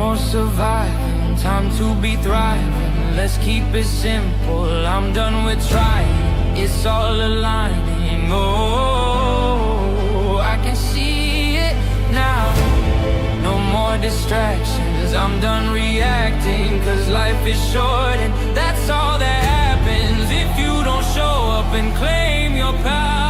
more surviving, time to be thriving. Let's keep it simple, I'm done with trying. It's all aligning, oh, I can see it now. No more distractions, I'm done reacting. Cause life is short and that's all that happens if you don't show up and claim your power.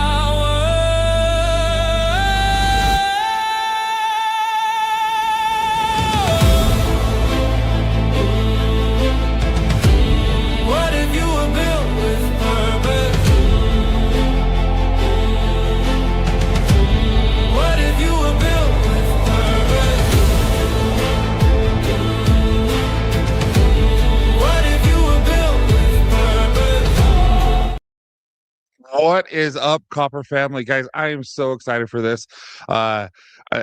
What is up, Copper family? Guys, I am so excited for this.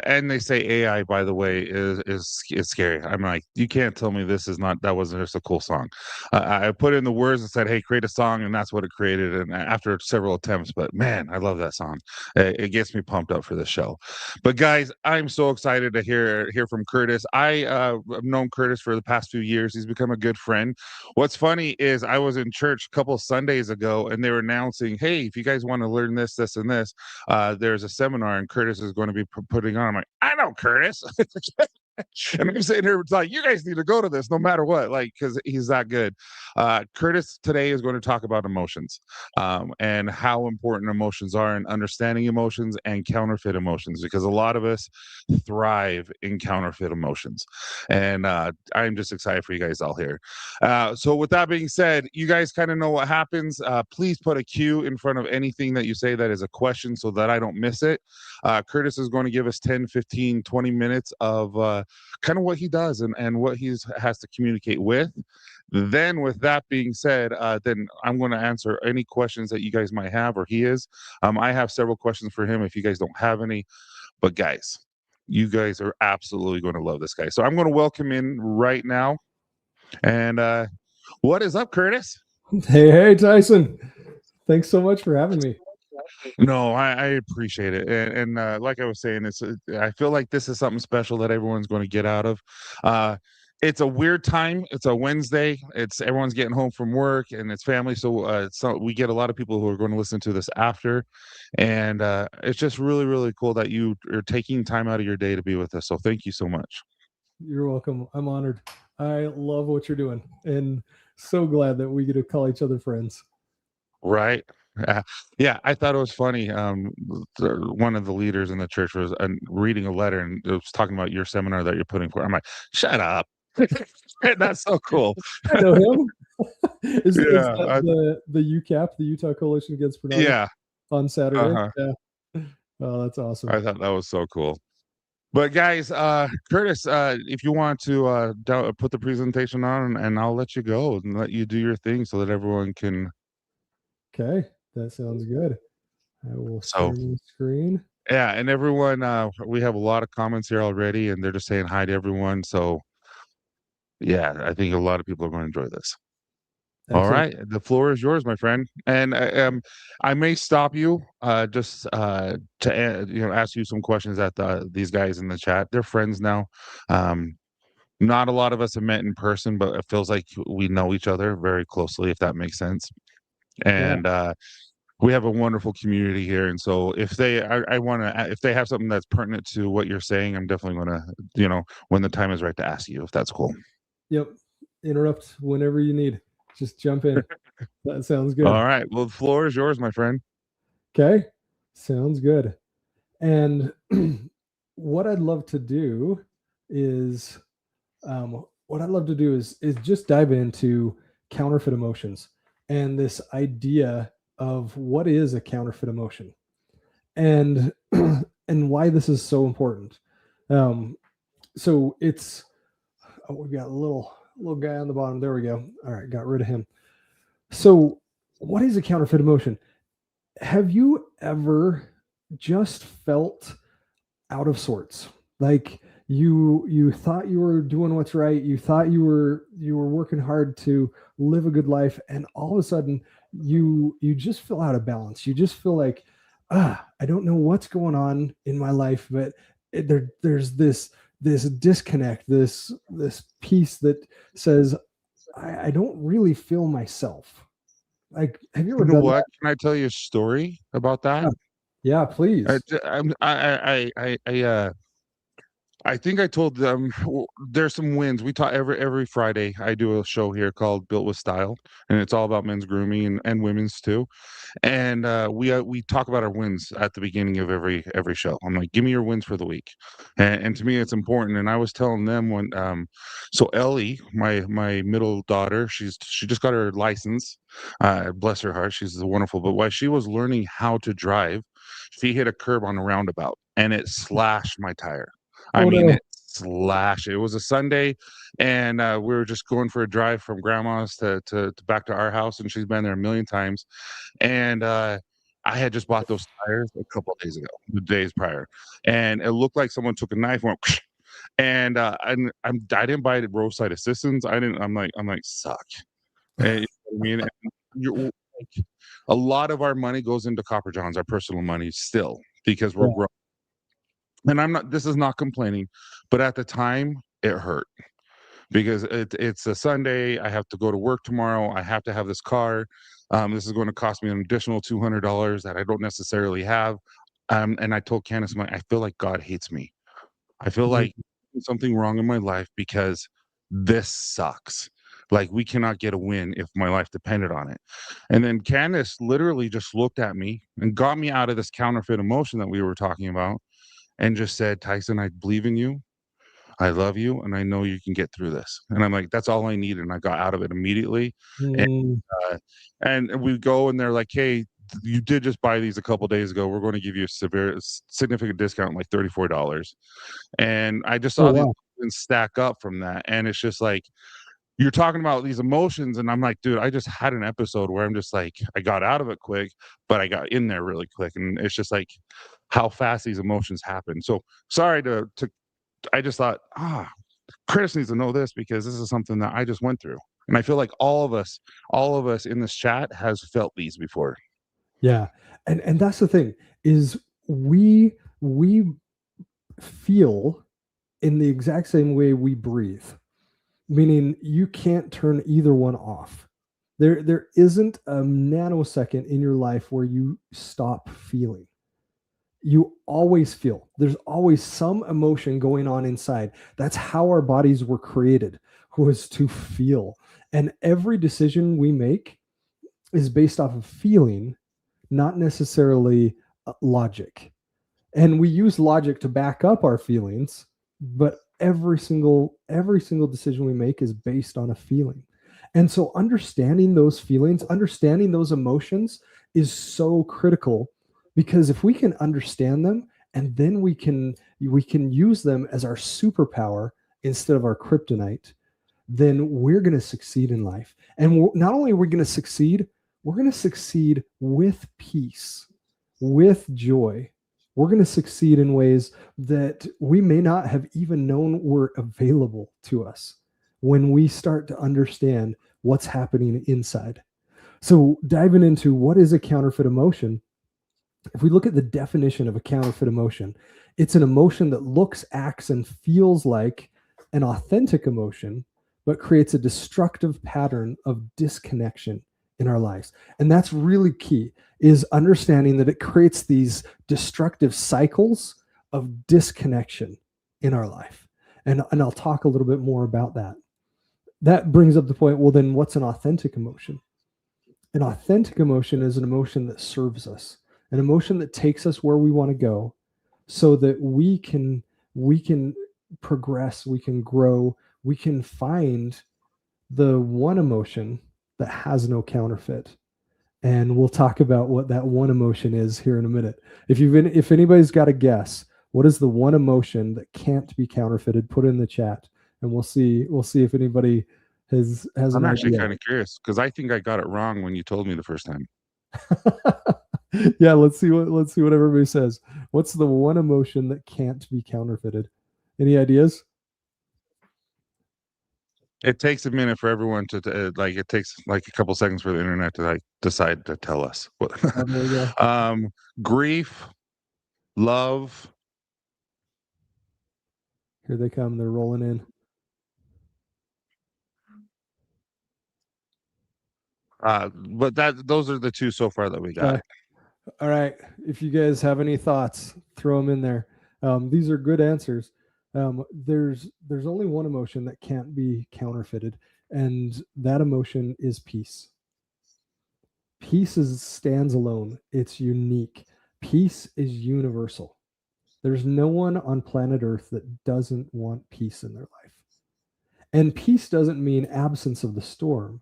And they say AI, by the way, is scary. I'm like, you can't tell me that wasn't just a cool song. I put in the words and said, hey, create a song, and that's what it created. And after several attempts, but man, I love that song. It gets me pumped up for the show. But guys, I'm so excited to hear from Curtis. I have known Curtis for the past few years. He's become a good friend. What's funny is I was in church a couple of Sundays ago, and they were announcing, hey, if you guys want to learn this, and this, there's a seminar, and Curtis is going to be putting on. I'm like, I know Curtis. And I'm sitting here like, you guys need to go to this no matter what, like, because he's that good. Curtis today is going to talk about emotions, and how important emotions are, and understanding emotions and counterfeit emotions, because a lot of us thrive in counterfeit emotions. And I'm just excited for you guys all here. So with that being said, you guys kind of know what happens. Please put a Q in front of anything that you say that is a question so that I don't miss it. Curtis is going to give us 10, 15, 20 minutes of kind of what he does and what he has to communicate with. Then with that being said, then I'm going to answer any questions that you guys might have, or he is. I have several questions for him if you guys don't have any. But guys, you guys are absolutely going to love this guy. So I'm going to welcome in right now. And what is up, Curtis? Hey, Tyson. Thanks so much for having me. No, I appreciate it. And like I was saying, I feel like this is something special that everyone's going to get out of. It's a weird time. It's a Wednesday. Everyone's getting home from work and it's family. So we get a lot of people who are going to listen to this after. And it's just really, really cool that you are taking time out of your day to be with us. So thank you so much. You're welcome. I'm honored. I love what you're doing and so glad that we get to call each other friends. Right. Yeah, I thought it was funny. One of the leaders in the church was reading a letter, and it was talking about your seminar that you're putting for. I'm like, shut up. That's so cool. I know him. Is that the UCAP, the Utah Coalition Against Pornography? Yeah. On Saturday. Yeah. Oh, that's awesome. I thought that was so cool. But guys, Curtis, if you want to put the presentation on, and I'll let you go and let you do your thing so that everyone can. Okay, that sounds good. I will share the screen. Yeah, and everyone, we have a lot of comments here already, and they're just saying hi to everyone. So, yeah, I think a lot of people are going to enjoy this. Excellent. All right, the floor is yours, my friend. And I may stop you just to ask you some questions that these guys in the chat. They're friends now. Not a lot of us have met in person, but it feels like we know each other very closely, if that makes sense. And we have a wonderful community here. And so if they have something that's pertinent to what you're saying, I'm definitely going to, when the time is right, to ask you if that's cool. Yep. Interrupt whenever you need. Just jump in. That sounds good. All right. Well, the floor is yours, my friend. Okay. Sounds good. And what I'd love to do is just dive into counterfeit emotions and this idea of what is a counterfeit emotion and why this is so important. So it's, we've got a little guy on the bottom. There we go. All right. Got rid of him. So what is a counterfeit emotion? Have you ever just felt out of sorts? Like you thought you were doing what's right. You thought you were working hard to live a good life. And all of a sudden you just feel out of balance. You just feel like, I don't know what's going on in my life, but there's this this disconnect, this piece that says, I don't really feel myself. Like, have you ever You know done what? that? Can I tell you a story about that? Yeah, please. I think I told them there's some wins. We talk every Friday. I do a show here called Built with Style, and it's all about men's grooming and women's too. And we talk about our wins at the beginning of every show. I'm like, give me your wins for the week, and to me it's important. And I was telling them when so Ellie, my middle daughter, she just got her license. Bless her heart, she's wonderful. But while she was learning how to drive, she hit a curb on a roundabout, and it slashed my tire. I Oh mean, no. it slashed. It was a Sunday, and we were just going for a drive from grandma's to back to our house, and she's been there a million times. And I had just bought those tires a couple of days ago, the days prior, and it looked like someone took a knife and went, and I didn't buy the roadside assistance. I didn't. I'm like suck. And, you know what I mean, and like, a lot of our money goes into Copper Johns, our personal money, still because we're Yeah. grown. And I'm not. This is not complaining, but at the time, it hurt because it's a Sunday. I have to go to work tomorrow. I have to have this car. This is going to cost me an additional $200 that I don't necessarily have. And I told Candace, I feel like God hates me. I feel Mhm. like there's something wrong in my life because this sucks. Like we cannot get a win if my life depended on it. And then Candace literally just looked at me and got me out of this counterfeit emotion that we were talking about and just said, Tyson, I believe in you. I love you, and I know you can get through this. And I'm like, that's all I need, and I got out of it immediately. And Mm, and we go, and they're like, hey, you did just buy these a couple days ago. We're going to give you a significant discount, like $34. And I just oh saw these wow. things stack up from that, and it's just like you're talking about these emotions, and I'm like, dude, I just had an episode where I'm just like, I got out of it quick, but I got in there really quick, and it's just like how fast these emotions happen. So sorry to I just thought, Chris needs to know this because this is something that I just went through. And I feel like all of us in this chat has felt these before. Yeah. And that's the thing is we feel in the exact same way we breathe, meaning you can't turn either one off. There isn't a nanosecond in your life where you stop feeling. You always feel. There's always some emotion going on inside. That's how our bodies were created, was to feel. And every decision we make is based off of feeling, not necessarily logic. And we use logic to back up our feelings, but every single decision we make is based on a feeling. And so understanding those feelings, understanding those emotions is so critical, because if we can understand them, and then we can use them as our superpower instead of our kryptonite, then we're going to succeed in life. And not only are we going to succeed, we're going to succeed with peace, with joy. We're going to succeed in ways that we may not have even known were available to us when we start to understand what's happening inside. So, diving into what is a counterfeit emotion, if we look at the definition of a counterfeit emotion, it's an emotion that looks, acts, and feels like an authentic emotion, but creates a destructive pattern of disconnection in our lives. And that's really key, is understanding that it creates these destructive cycles of disconnection in our life. And I'll talk a little bit more about that. That brings up the point, well, then what's an authentic emotion? An authentic emotion is an emotion that serves us, an emotion that takes us where we want to go, so that we can progress, we can grow, we can find the one emotion that has no counterfeit. And we'll talk about what that one emotion is here in a minute. If anybody's got a guess, what is the one emotion that can't be counterfeited? Put it in the chat, and we'll see if anybody has I'm an actually idea. kind of curious because I think I got it wrong when you told me the first time. Yeah, let's see what everybody says. What's the one emotion that can't be counterfeited? Any ideas? It takes a minute for everyone like it takes like a couple seconds for the internet to like decide to tell us what. Oh, there we go. Grief, love. Here they come. They're rolling in. But those are the two so far that we got. All right. If you guys have any thoughts, throw them in there. These are good answers. There's only one emotion that can't be counterfeited, and that emotion is peace. Peace stands alone. It's unique. Peace is universal. There's no one on planet Earth that doesn't want peace in their life. And peace doesn't mean absence of the storm.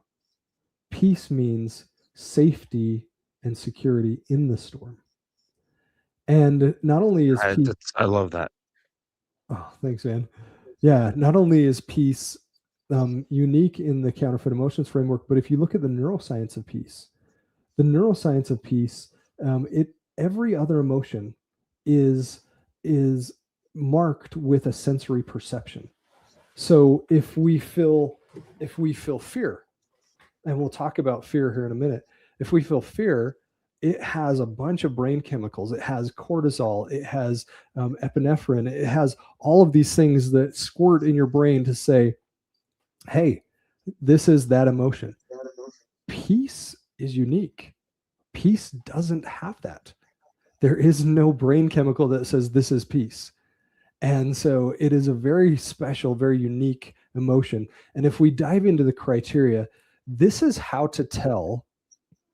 Peace means safety and security in the storm. And not only is peace, I love that. Oh, thanks, man. Yeah, not only is peace unique in the counterfeit emotions framework, but if you look at the neuroscience of peace, every other emotion is marked with a sensory perception. So if we feel fear, and we'll talk about fear here in a minute, if we feel fear, it has a bunch of brain chemicals. It has cortisol. It has epinephrine. It has all of these things that squirt in your brain to say, hey, this is that emotion. Peace is unique. Peace doesn't have that. There is no brain chemical that says this is peace. And so it is a very special, very unique emotion. And if we dive into the criteria, this is how to tell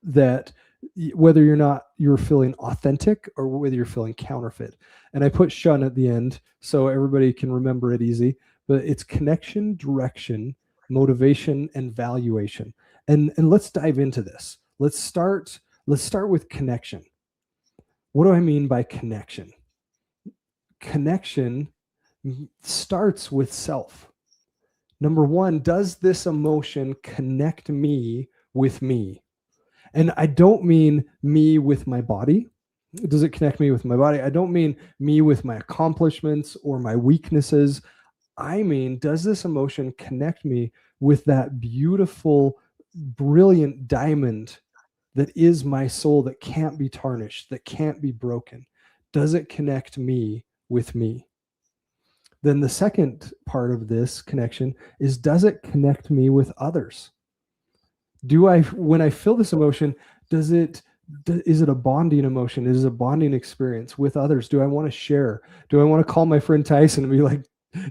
that whether you're feeling authentic or whether you're feeling counterfeit. And I put shun at the end so everybody can remember it easy, but it's connection, direction, motivation, and valuation. And let's dive into this. Let's start with connection. What do I mean by connection? Connection starts with self. Number one, does this emotion connect me with me? And I don't mean me with my body. Does it connect me with my body? I don't mean me with my accomplishments or my weaknesses. I mean, does this emotion connect me with that beautiful, brilliant diamond that is my soul, that can't be tarnished, that can't be broken? Does it connect me with me? Then the second part of this connection is, does it connect me with others? When I feel this emotion, is it a bonding emotion? Is it a bonding experience with others? Do I want to share? Do I want to call my friend Tyson and be like,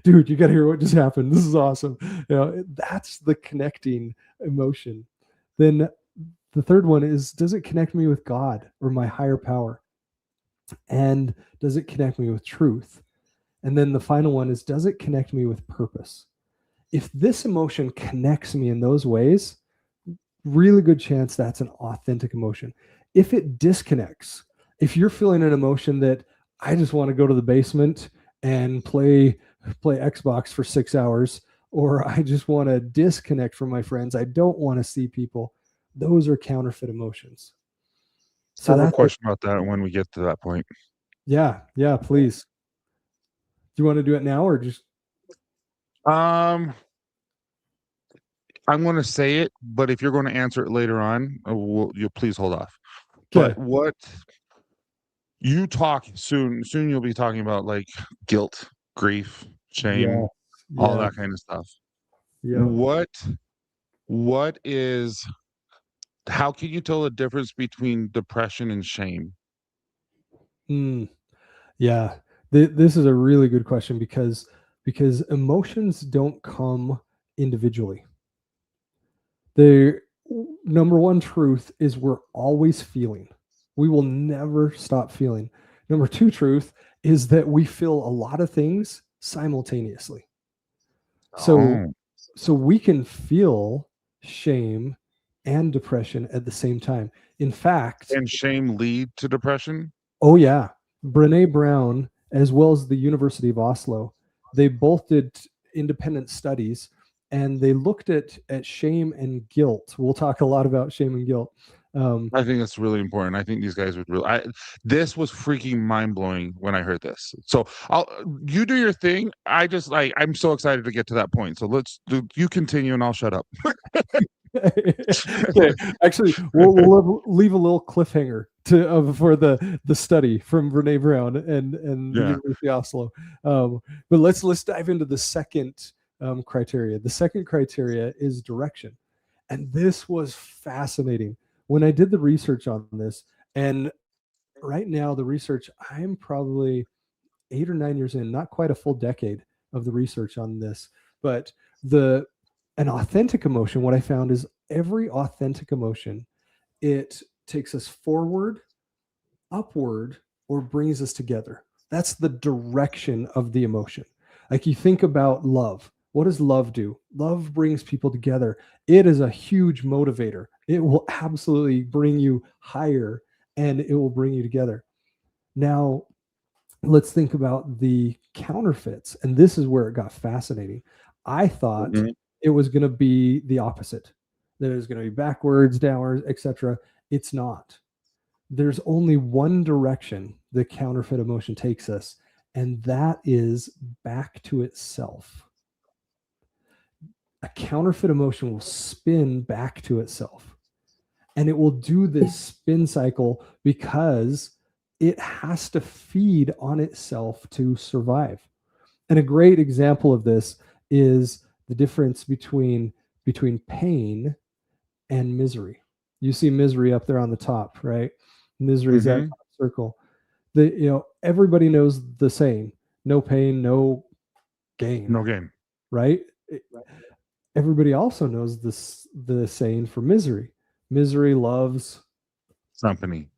dude, you got to hear what just happened. This is awesome. That's the connecting emotion. Then the third one is, does it connect me with God or my higher power? And does it connect me with truth? And then the final one is, does it connect me with purpose? If this emotion connects me in those ways, really good chance that's an authentic emotion. If it disconnects, if you're feeling an emotion that I just want to go to the basement and play Xbox for 6 hours, or I just want to disconnect from my friends, I don't want to see people, those are counterfeit emotions. So I have a question about that when we get to that point. Yeah, please. Do you want to do it now or just? I'm going to say it, but if you're going to answer it later on, you'll please hold off. Okay. But what you talk soon you'll be talking about, like guilt, grief, shame, all that kind of stuff. Yeah. How can you tell the difference between depression and shame? Yeah. This is a really good question because emotions don't come individually. The number one truth is we're always feeling. We will never stop feeling. Number two truth is that we feel a lot of things simultaneously. So we can feel shame and depression at the same time. In fact, can shame lead to depression? Oh yeah. Brené Brown, as well as the University of Oslo, they both did independent studies, and they looked at shame and guilt. We'll talk a lot about shame and guilt. I think that's really important. I think these guys would this was freaking mind-blowing when I heard this. So you do your thing. I'm so excited to get to that point. So you continue and I'll shut up. Okay. Actually, we'll leave a little cliffhanger for the study from Brene Brown and the Yeah. University of Oslo. But let's dive into the second criteria. The second criteria is direction, and this was fascinating when I did the research on this. And right now, the research, I'm probably 8 or 9 years in, not quite a full decade of the research on this, but an authentic emotion. What I found is every authentic emotion, it takes us forward, upward, or brings us together. That's the direction of the emotion. Like you think about love. What does love do? Love brings people together. It is a huge motivator. It will absolutely bring you higher and it will bring you together. Now, let's think about the counterfeits. And this is where it got fascinating. I thought Mhm. it was going to be the opposite, that it was going to be backwards, downwards, etc. It's not. There's only one direction the counterfeit emotion takes us, and that is back to itself. A counterfeit emotion will spin back to itself. And it will do this spin cycle because it has to feed on itself to survive. And a great example of this is the difference between pain and misery. You see misery up there on the top, right? Misery is that Mhm. top circle. Everybody knows the saying, no pain, no gain, No game. right? Everybody also knows the saying for misery. Misery loves Company.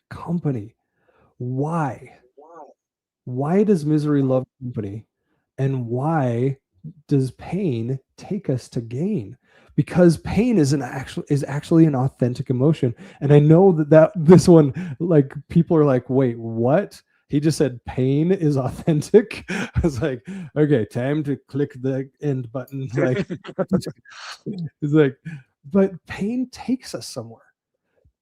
company. Why? Why does misery love company? And why does pain take us to gain? Because pain is actually an authentic emotion. And I know that this one, like, people are like, wait, what? He just said pain is authentic. I was like, okay, time to click the end button. Like, it's like, but pain takes us somewhere.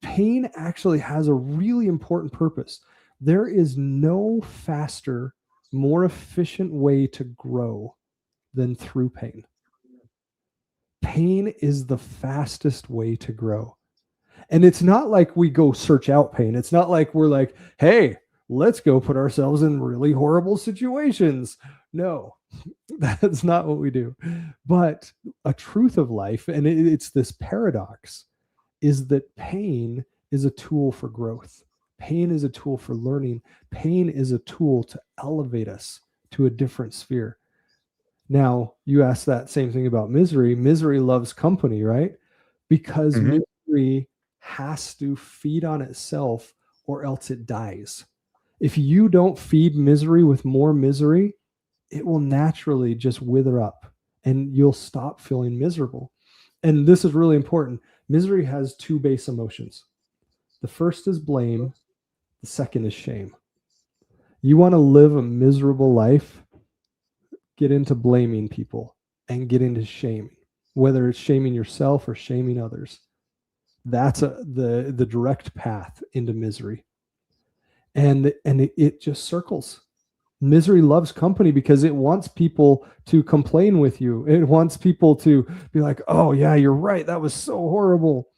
Pain actually has a really important purpose. There is no faster, more efficient way to grow than through pain. Pain is the fastest way to grow. And it's not like we go search out pain. It's not like we're like, hey, let's go put ourselves in really horrible situations. No, that's not what we do. But a truth of life, and it's this paradox, is that pain is a tool for growth. Pain is a tool for learning. Pain is a tool to elevate us to a different sphere. Now, you ask that same thing about misery. Misery loves company, right? Because Mhm. misery has to feed on itself or else it dies. If you don't feed misery with more misery, it will naturally just wither up and you'll stop feeling miserable. And this is really important. Misery has two base emotions. The first is blame, the second is shame. You want to live a miserable life, get into blaming people and get into shaming, whether it's shaming yourself or shaming others. That's the direct path into misery. And it just circles. Misery loves company because it wants people to complain with you. It wants people to be like, oh yeah, you're right, that was so horrible.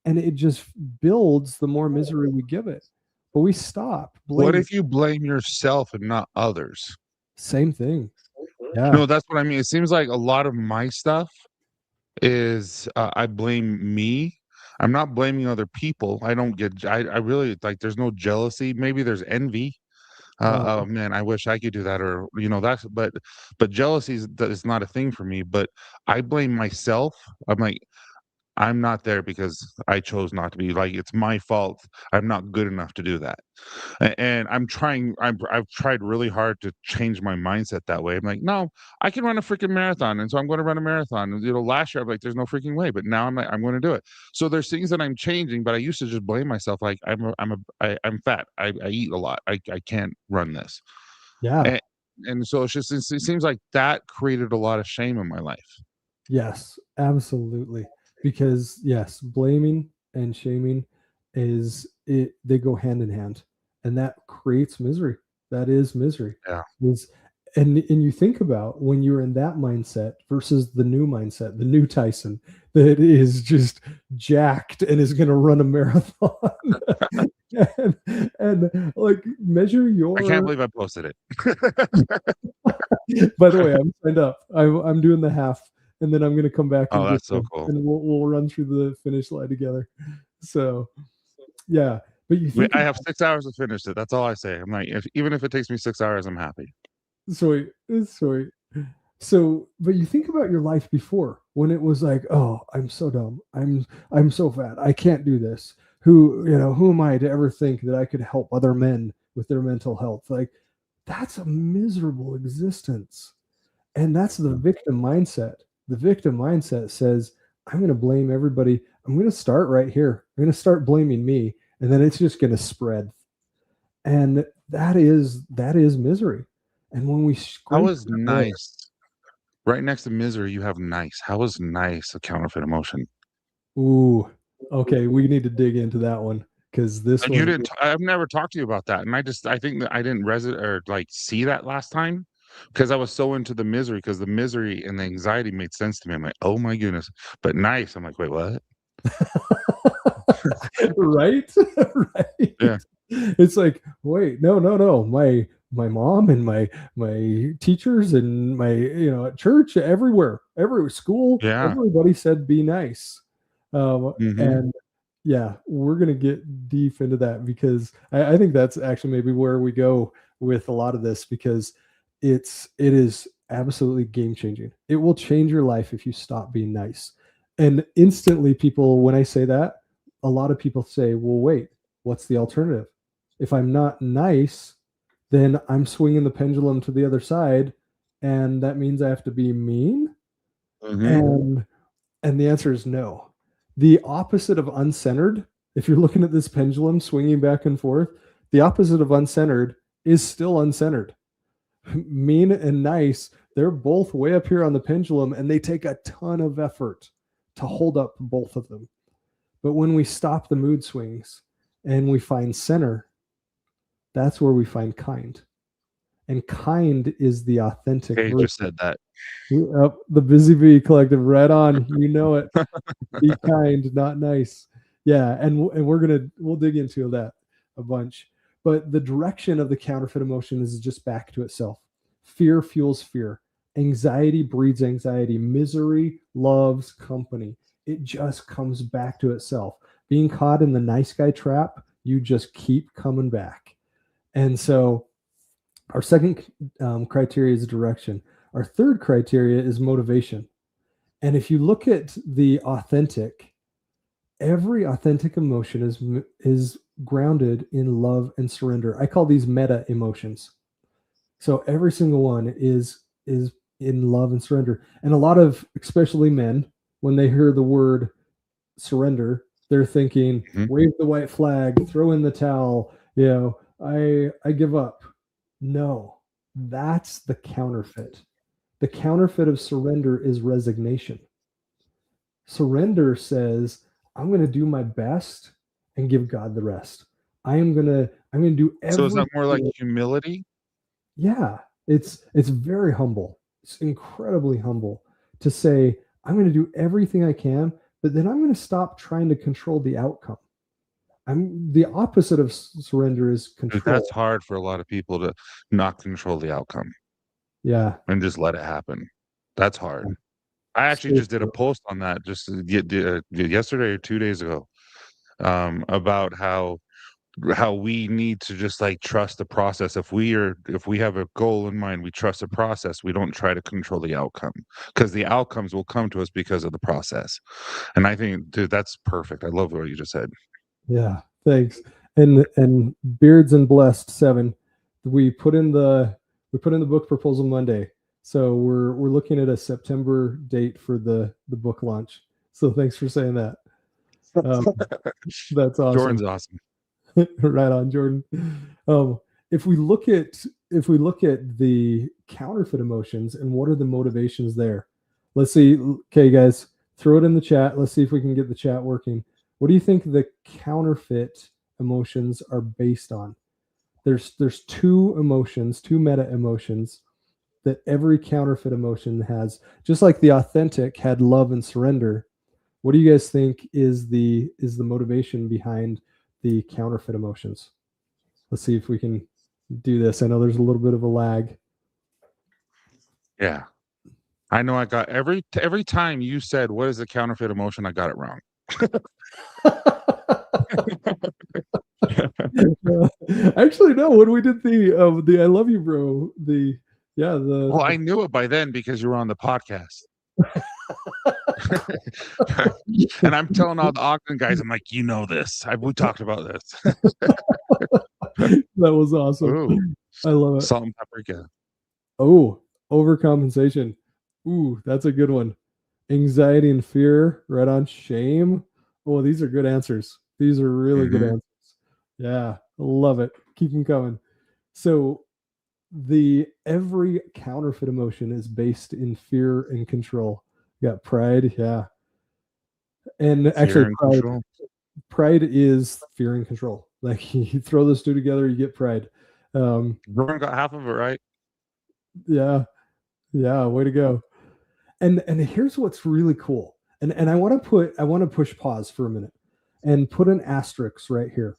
And it just builds the more misery we give it. But we stop What blaming. if you blame yourself and not others? Same thing. Yeah. No, that's what I mean. It seems like a lot of my stuff is I blame me. I'm not blaming other people. I don't get. I really like. There's no jealousy. Maybe there's envy. Oh man, I wish I could do that, or that's. But jealousy is not a thing for me. But I blame myself. I'm like, I'm not there because I chose not to be. Like, it's my fault. I'm not good enough to do that. And I'm trying. I've tried really hard to change my mindset that way. I'm like, no, I can run a freaking marathon, and so I'm going to run a marathon. And, last year I'm like, there's no freaking way, but now I'm like, I'm going to do it. So there's things that I'm changing, but I used to just blame myself. Like, I'm fat. I eat a lot. I can't run this. Yeah. And and so it seems like that created a lot of shame in my life. Yes, absolutely. Because yes, blaming and shaming they go hand in hand, and that creates misery. That is misery. Yeah. Is and you think about when you're in that mindset versus the new mindset, the new Tyson that is just jacked and is going to run a marathon. and like measure I can't your. believe I posted it. By the way, I'm signed up. I'm doing the half, and then I'm going to come back Oh, and that's so cool. and we'll run through the finish line together. So, yeah. But you think I have 6 hours to finish it. That's all I say. I'm like, even if it takes me 6 hours, I'm happy. sweet, it's sweet. So, but you think about your life before when it was like, oh, I'm so dumb. I'm so fat. I can't do this. Who am I to ever think that I could help other men with their mental health? Like, that's a miserable existence. And that's the victim mindset. The victim mindset says, I'm going to blame everybody. I'm going to start right here. I'm going to start blaming me, and then it's just going to spread. And that is misery. And when we How was nice? Right next to misery, you have nice. How is nice a counterfeit emotion? ooh, okay, we need to dig into that one because this And you one, didn't. I've never talked to you about that, and I think that I didn't resonate or like see that last time because I was so into the misery because the misery and the anxiety made sense to me. I'm like, oh my goodness, but nice. I'm like, wait, what? right? Right. Yeah. It's like, wait, no. My mom and my teachers and my at church, everywhere, every school, Yeah. everybody said be nice. Mhm. And yeah, we're gonna get deep into that because I think that's actually maybe where we go with a lot of this because it is absolutely game changing. It will change your life if you stop being nice. And instantly, people, when I say that, a lot of people say, well, wait, what's the alternative? If I'm not nice, then I'm swinging the pendulum to the other side. And that means I have to be mean. Mhm. And the answer is no. The opposite of uncentered, if you're looking at this pendulum swinging back and forth, the opposite of uncentered is still uncentered. Mean and nice, they're both way up here on the pendulum and they take a ton of effort to hold up both of them. But when we stop the mood swings and we find center, that's where we find kind. And kind is the authentic Hey, version. just said that. The Busy Bee Collective, right on. You know it. Be kind, not nice. Yeah, and we'll dig into that a bunch. But the direction of the counterfeit emotion is just back to itself. Fear fuels fear. Anxiety breeds anxiety. Misery loves company. It just comes back to itself. Being caught in the nice guy trap, you just keep coming back. And so our second criteria is direction. Our third criteria is motivation. And if you look at the authentic, every authentic emotion is grounded in love and surrender. I call these meta emotions. So every single one is in love and surrender. And a lot of, especially men, when they hear the word surrender, they're thinking, wave the white flag, throw in the towel, I give up. No, that's the counterfeit. The counterfeit of surrender is resignation. Surrender says, I'm going to do my best and give God the rest. I'm going to do everything. So is that more like humility? Yeah, it's very humble. It's incredibly humble to say, I'm going to do everything I can, but then I'm going to stop trying to control the outcome. I'm the opposite of surrender is control. Dude, that's hard for a lot of people to not control the outcome. Yeah. And just let it happen. That's hard. I actually just did a post on that just yesterday or 2 days ago about how we need to just like trust the process. If we have a goal in mind, we trust the process. We don't try to control the outcome because the outcomes will come to us because of the process. And I think, dude, that's perfect. I love what you just said. Yeah, thanks. And Beards and Blessed 7, we put in the book proposal Monday. So we're looking at a September date for the book launch. So thanks for saying that. That's awesome. Jordan's awesome. Right on, Jordan. If we look at the counterfeit emotions and what are the motivations there, let's see. Okay, guys, throw it in the chat. Let's see if we can get the chat working. What do you think the counterfeit emotions are based on? There's two emotions, two meta emotions that every counterfeit emotion has, just like the authentic had love and surrender. What do you guys think is the motivation behind the counterfeit emotions? Let's see if we can do this. I know there's a little bit of a lag. Yeah. I know I got every time you said what is a counterfeit emotion, I got it wrong. Actually, no. When we did the I love you, bro. Well, I knew it by then because you were on the podcast. And I'm telling all the Ogden guys, I'm like, you know this. We talked about this. That was awesome. Ooh, I love it. salt and paprika. Oh, overcompensation. Ooh, that's a good one. Anxiety and fear, right on. Shame. Oh, these are good answers. These are really good answers. Yeah, love it. Keep them coming. So every counterfeit emotion is based in fear and control. You got pride, yeah. And actually pride is fear and control. Like you throw those two together, you get pride. Vern got half of it right. Yeah. Yeah, way to go. And here's what's really cool. And I want to push pause for a minute and put an asterisk right here.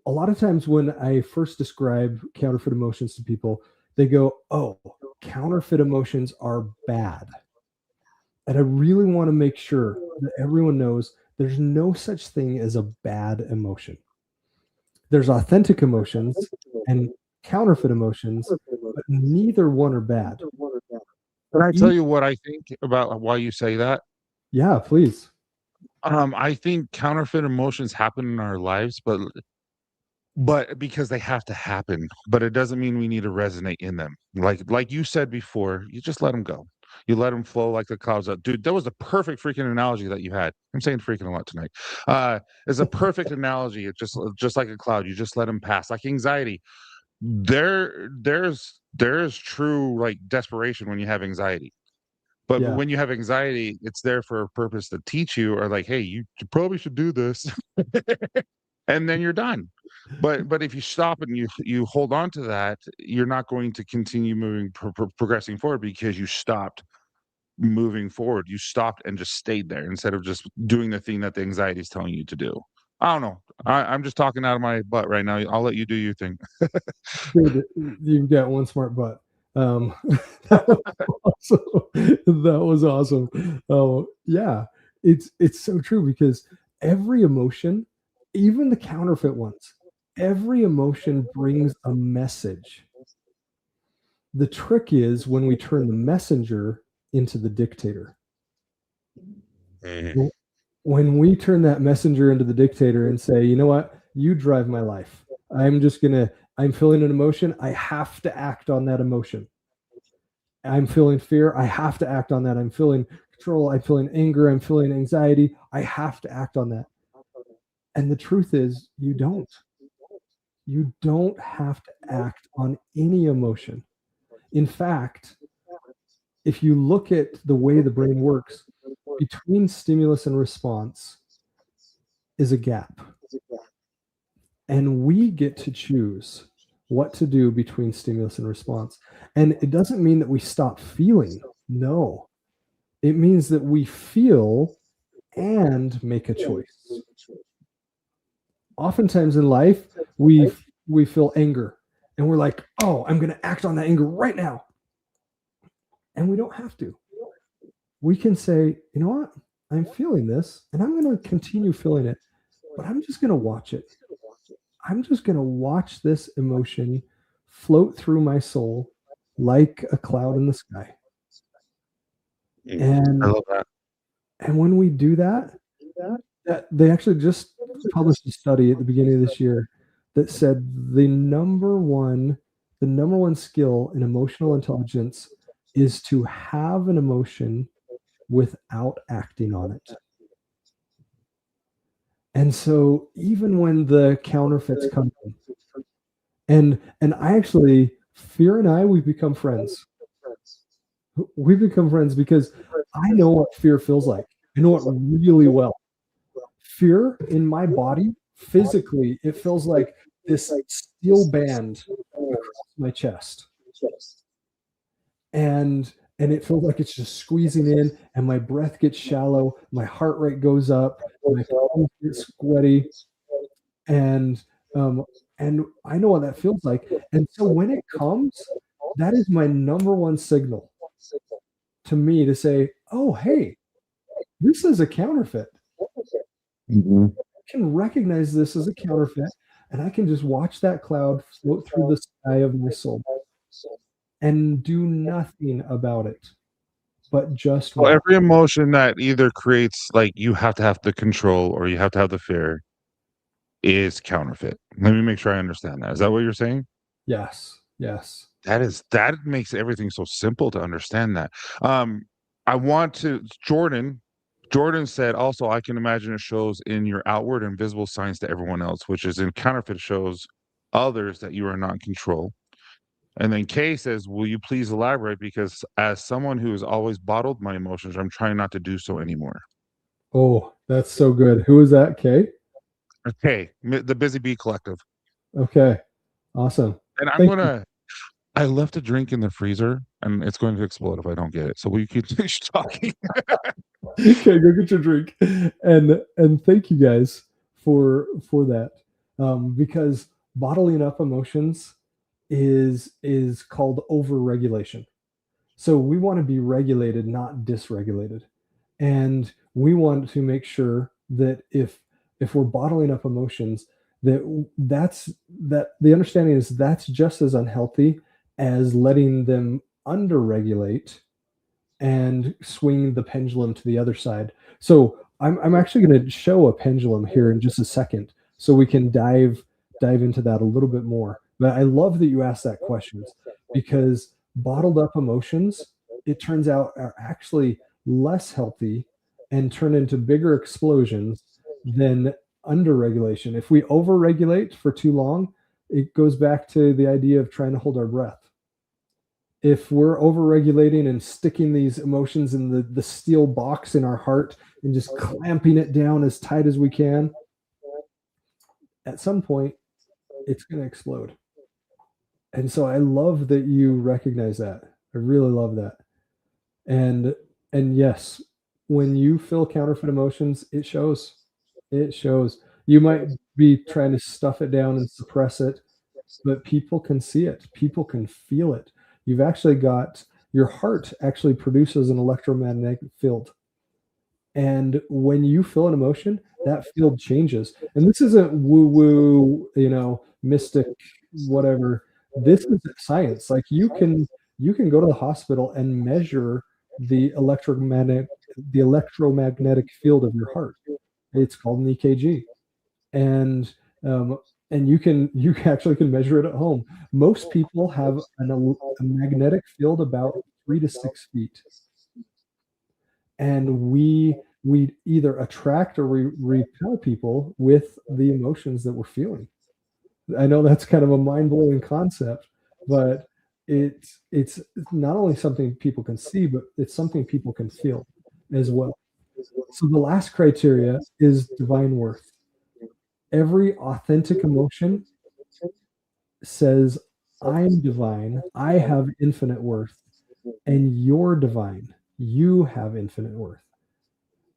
A lot of times when I first describe counterfeit emotions to people, they go, "Oh, counterfeit emotions are bad." And I really want to make sure that everyone knows there's no such thing as a bad emotion. There's authentic emotions and counterfeit emotions, but neither one are bad. Can I tell you what I think about why you say that? Yeah, please. I think counterfeit emotions happen in our lives, but because they have to happen, but it doesn't mean we need to resonate in them. Like you said before, you just let them go. You let them flow like the clouds up. Dude, that was a perfect freaking analogy that you had. I'm saying freaking a lot tonight. It's a perfect analogy. It's just like a cloud. You just let them pass. Like anxiety. There's true like desperation when you have anxiety. But Yeah. when you have anxiety, it's there for a purpose to teach you or like, hey, you probably should do this. And then you're done. But if you stop and you hold on to that, you're not going to continue moving progressing forward because you stopped moving forward. You stopped and just stayed there instead of just doing the thing that the anxiety is telling you to do. I don't know. I'm just talking out of my butt right now. I'll let you do your thing. Dude, you've got one smart butt. That was awesome. Oh, yeah. It's so true because every emotion, even the counterfeit ones, every emotion brings a message. The trick is when we turn the messenger into the dictator. When we turn that messenger into the dictator and say, you know what, you drive my life. I'm feeling an emotion. I have to act on that emotion. I'm feeling fear. I have to act on that. I'm feeling control. I'm feeling anger. I'm feeling anxiety. I have to act on that. And the truth is, you don't. You don't have to act on any emotion. In fact, if you look at the way the brain works, between stimulus and response is a gap. And we get to choose what to do between stimulus and response. And it doesn't mean that we stop feeling. No. It means that we feel and make a choice. Oftentimes in life, we feel anger and we're like, oh, I'm going to act on that anger right now. And we don't have to. We can say, you know what? I'm feeling this and I'm going to continue feeling it, but I'm just going to watch it. I'm just going to watch this emotion float through my soul like a cloud in the sky. And I love that. And when we do that they actually just published a study at the beginning of this year that said the number one skill in emotional intelligence is to have an emotion without acting on it. And so even when the counterfeits come in, and I actually, Fear and I, we've become friends. We've become friends because I know what fear feels like. I know it really well. Fear in my body, physically, it feels like this steel band across my chest. and it feels like it's just squeezing in, and my breath gets shallow, my heart rate goes up, my palms get sweaty, and um, and I know what that feels like. And so when it comes, that is my number one signal to me to say, "Oh, hey, this is a counterfeit." Mhm. I can recognize this as a counterfeit, and I can just watch that cloud float through the sky of my soul and do nothing about it, but just So watch. every emotion that either creates like you have to have the control or you have to have the fear is counterfeit. Let me make sure I understand that. Is that what you're saying? Yes, yes. That makes everything so simple to understand that. Um, I want to Jordan said also, I can imagine it shows in your outward and visible signs to everyone else, which is in counterfeit shows others that you are not in control. And then Kay says, will you please elaborate? Because as someone who has always bottled my emotions, I'm trying not to do so anymore. Oh, that's so good. Who is that, Kay? Okay, the Busy Bee Collective. Okay, awesome. And Thank you. I left a drink in the freezer and it's going to explode if I don't get it. So will you continue talking? Okay, go get your drink, and thank you guys for that, because bottling up emotions is called overregulation. So we want to be regulated, not dysregulated, and we want to make sure that if we're bottling up emotions, that the understanding is that's just as unhealthy as letting them underregulate and swing the pendulum to the other side. So I'm actually going to show a pendulum here in just a second, so we can dive into that a little bit more. But I love that you asked that question, because bottled up emotions, it turns out, are actually less healthy and turn into bigger explosions than underregulation. If we overregulate for too long, it goes back to the idea of trying to hold our breath. If we're overregulating and sticking these emotions in the steel box in our heart and just clamping it down as tight as we can, at some point it's going to explode. And so I love that you recognize that. I really love that. And and yes, when you feel counterfeit emotions, it shows. It shows. You might be trying to stuff it down and suppress it, but people can see it. People can feel it. You've actually got your heart actually produces an electromagnetic field. And when you feel an emotion, that field changes. And this isn't woo woo, mystic, whatever. This is science. Like you can go to the hospital and measure the electromagnetic field of your heart. It's called an EKG, and um, and you actually can measure it at home. Most people have a magnetic field about 3 to 6 feet, and we either attract or we repel people with the emotions that we're feeling. I know that's kind of a mind-blowing concept, but it's not only something people can see, but it's something people can feel as well. So the last criteria is divine worth. Every authentic emotion says, I'm divine, I have infinite worth, and you're divine, you have infinite worth.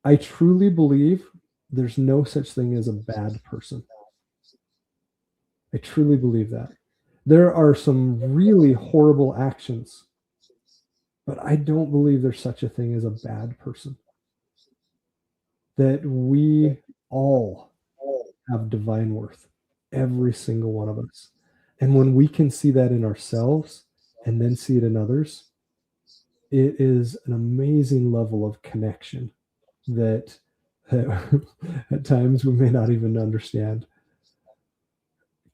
I truly believe there's no such thing as a bad person. I truly believe that. There are some really horrible actions, but I don't believe there's such a thing as a bad person. That we all have divine worth, every single one of us. And when we can see that in ourselves and then see it in others, it is an amazing level of connection that, that at times we may not even understand.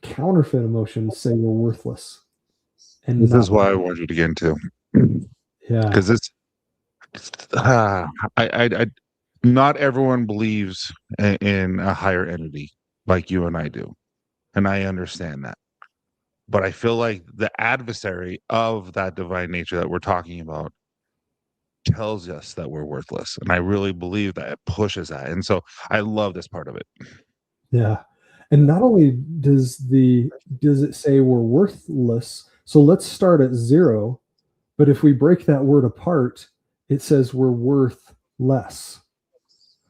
Counterfeit emotions say we're worthless and This not. is why I want you to get into Yeah. because I not everyone believes in a higher entity like you and I do, and I understand that. But I feel like the adversary of that divine nature that we're talking about tells us that we're worthless, and I really believe that it pushes that. And so I love this part of it. Yeah. And not only does it say we're worthless, so let's start at zero, But if we break that word apart, it says we're worth less.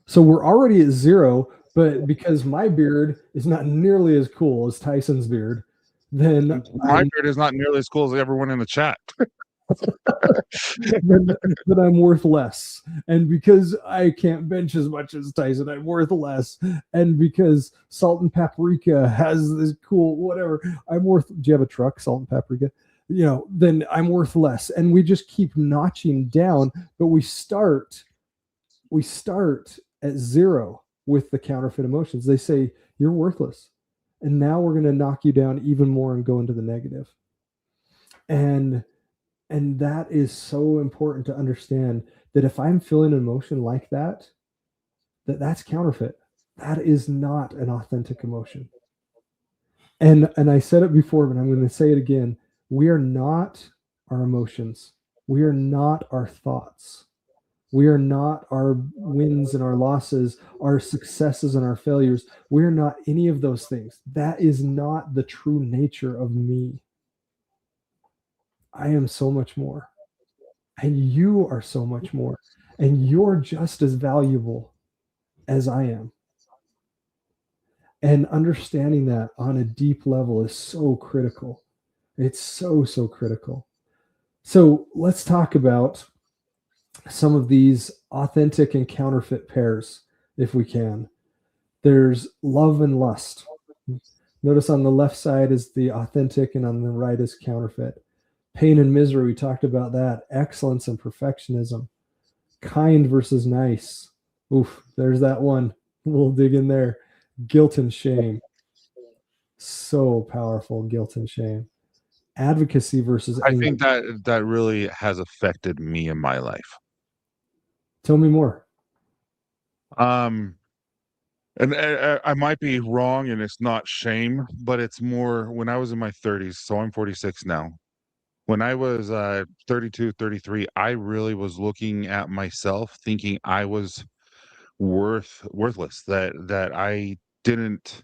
So we're already at 0, but because my beard is not nearly as cool as Tyson's beard, then My beard is not nearly as cool as everyone in the chat. then I'm worth less. And because I can't bench as much as Tyson, I'm worth less. And because Salt and Paprika has this cool whatever, I'm worth. Do you have a truck, Salt and Paprika? Then I'm worth less. And we just keep notching down, but we start at 0 with the counterfeit emotions. They say you're worthless. And now we're going to knock you down even more and go into the negative. And that is so important to understand, that if I'm feeling an emotion like that, that's counterfeit. That is not an authentic emotion. And I said it before, but I'm going to say it again. We are not our emotions. We are not our thoughts. We are not our wins and our losses, our successes and our failures. We are not any of those things. That is not the true nature of me. I am so much more. And you are so much more. And you're just as valuable as I am. And understanding that on a deep level is so critical. It's so, so critical. So let's talk about some of these authentic and counterfeit pairs, if we can. There's love and lust. Notice on the left side is the authentic and on the right is counterfeit. Pain and misery, we talked about that. Excellence and perfectionism. Kind versus nice. Oof, there's that one. We'll dig in there. Guilt and shame. So powerful, guilt and shame. Advocacy versus I anger. think that really has affected me in my life. Tell me more. And I might be wrong, and it's not shame, but it's more when I was in my 30s. So I'm 46 now. When I was 32, 33, I really was looking at myself, thinking I was worthless, that I didn't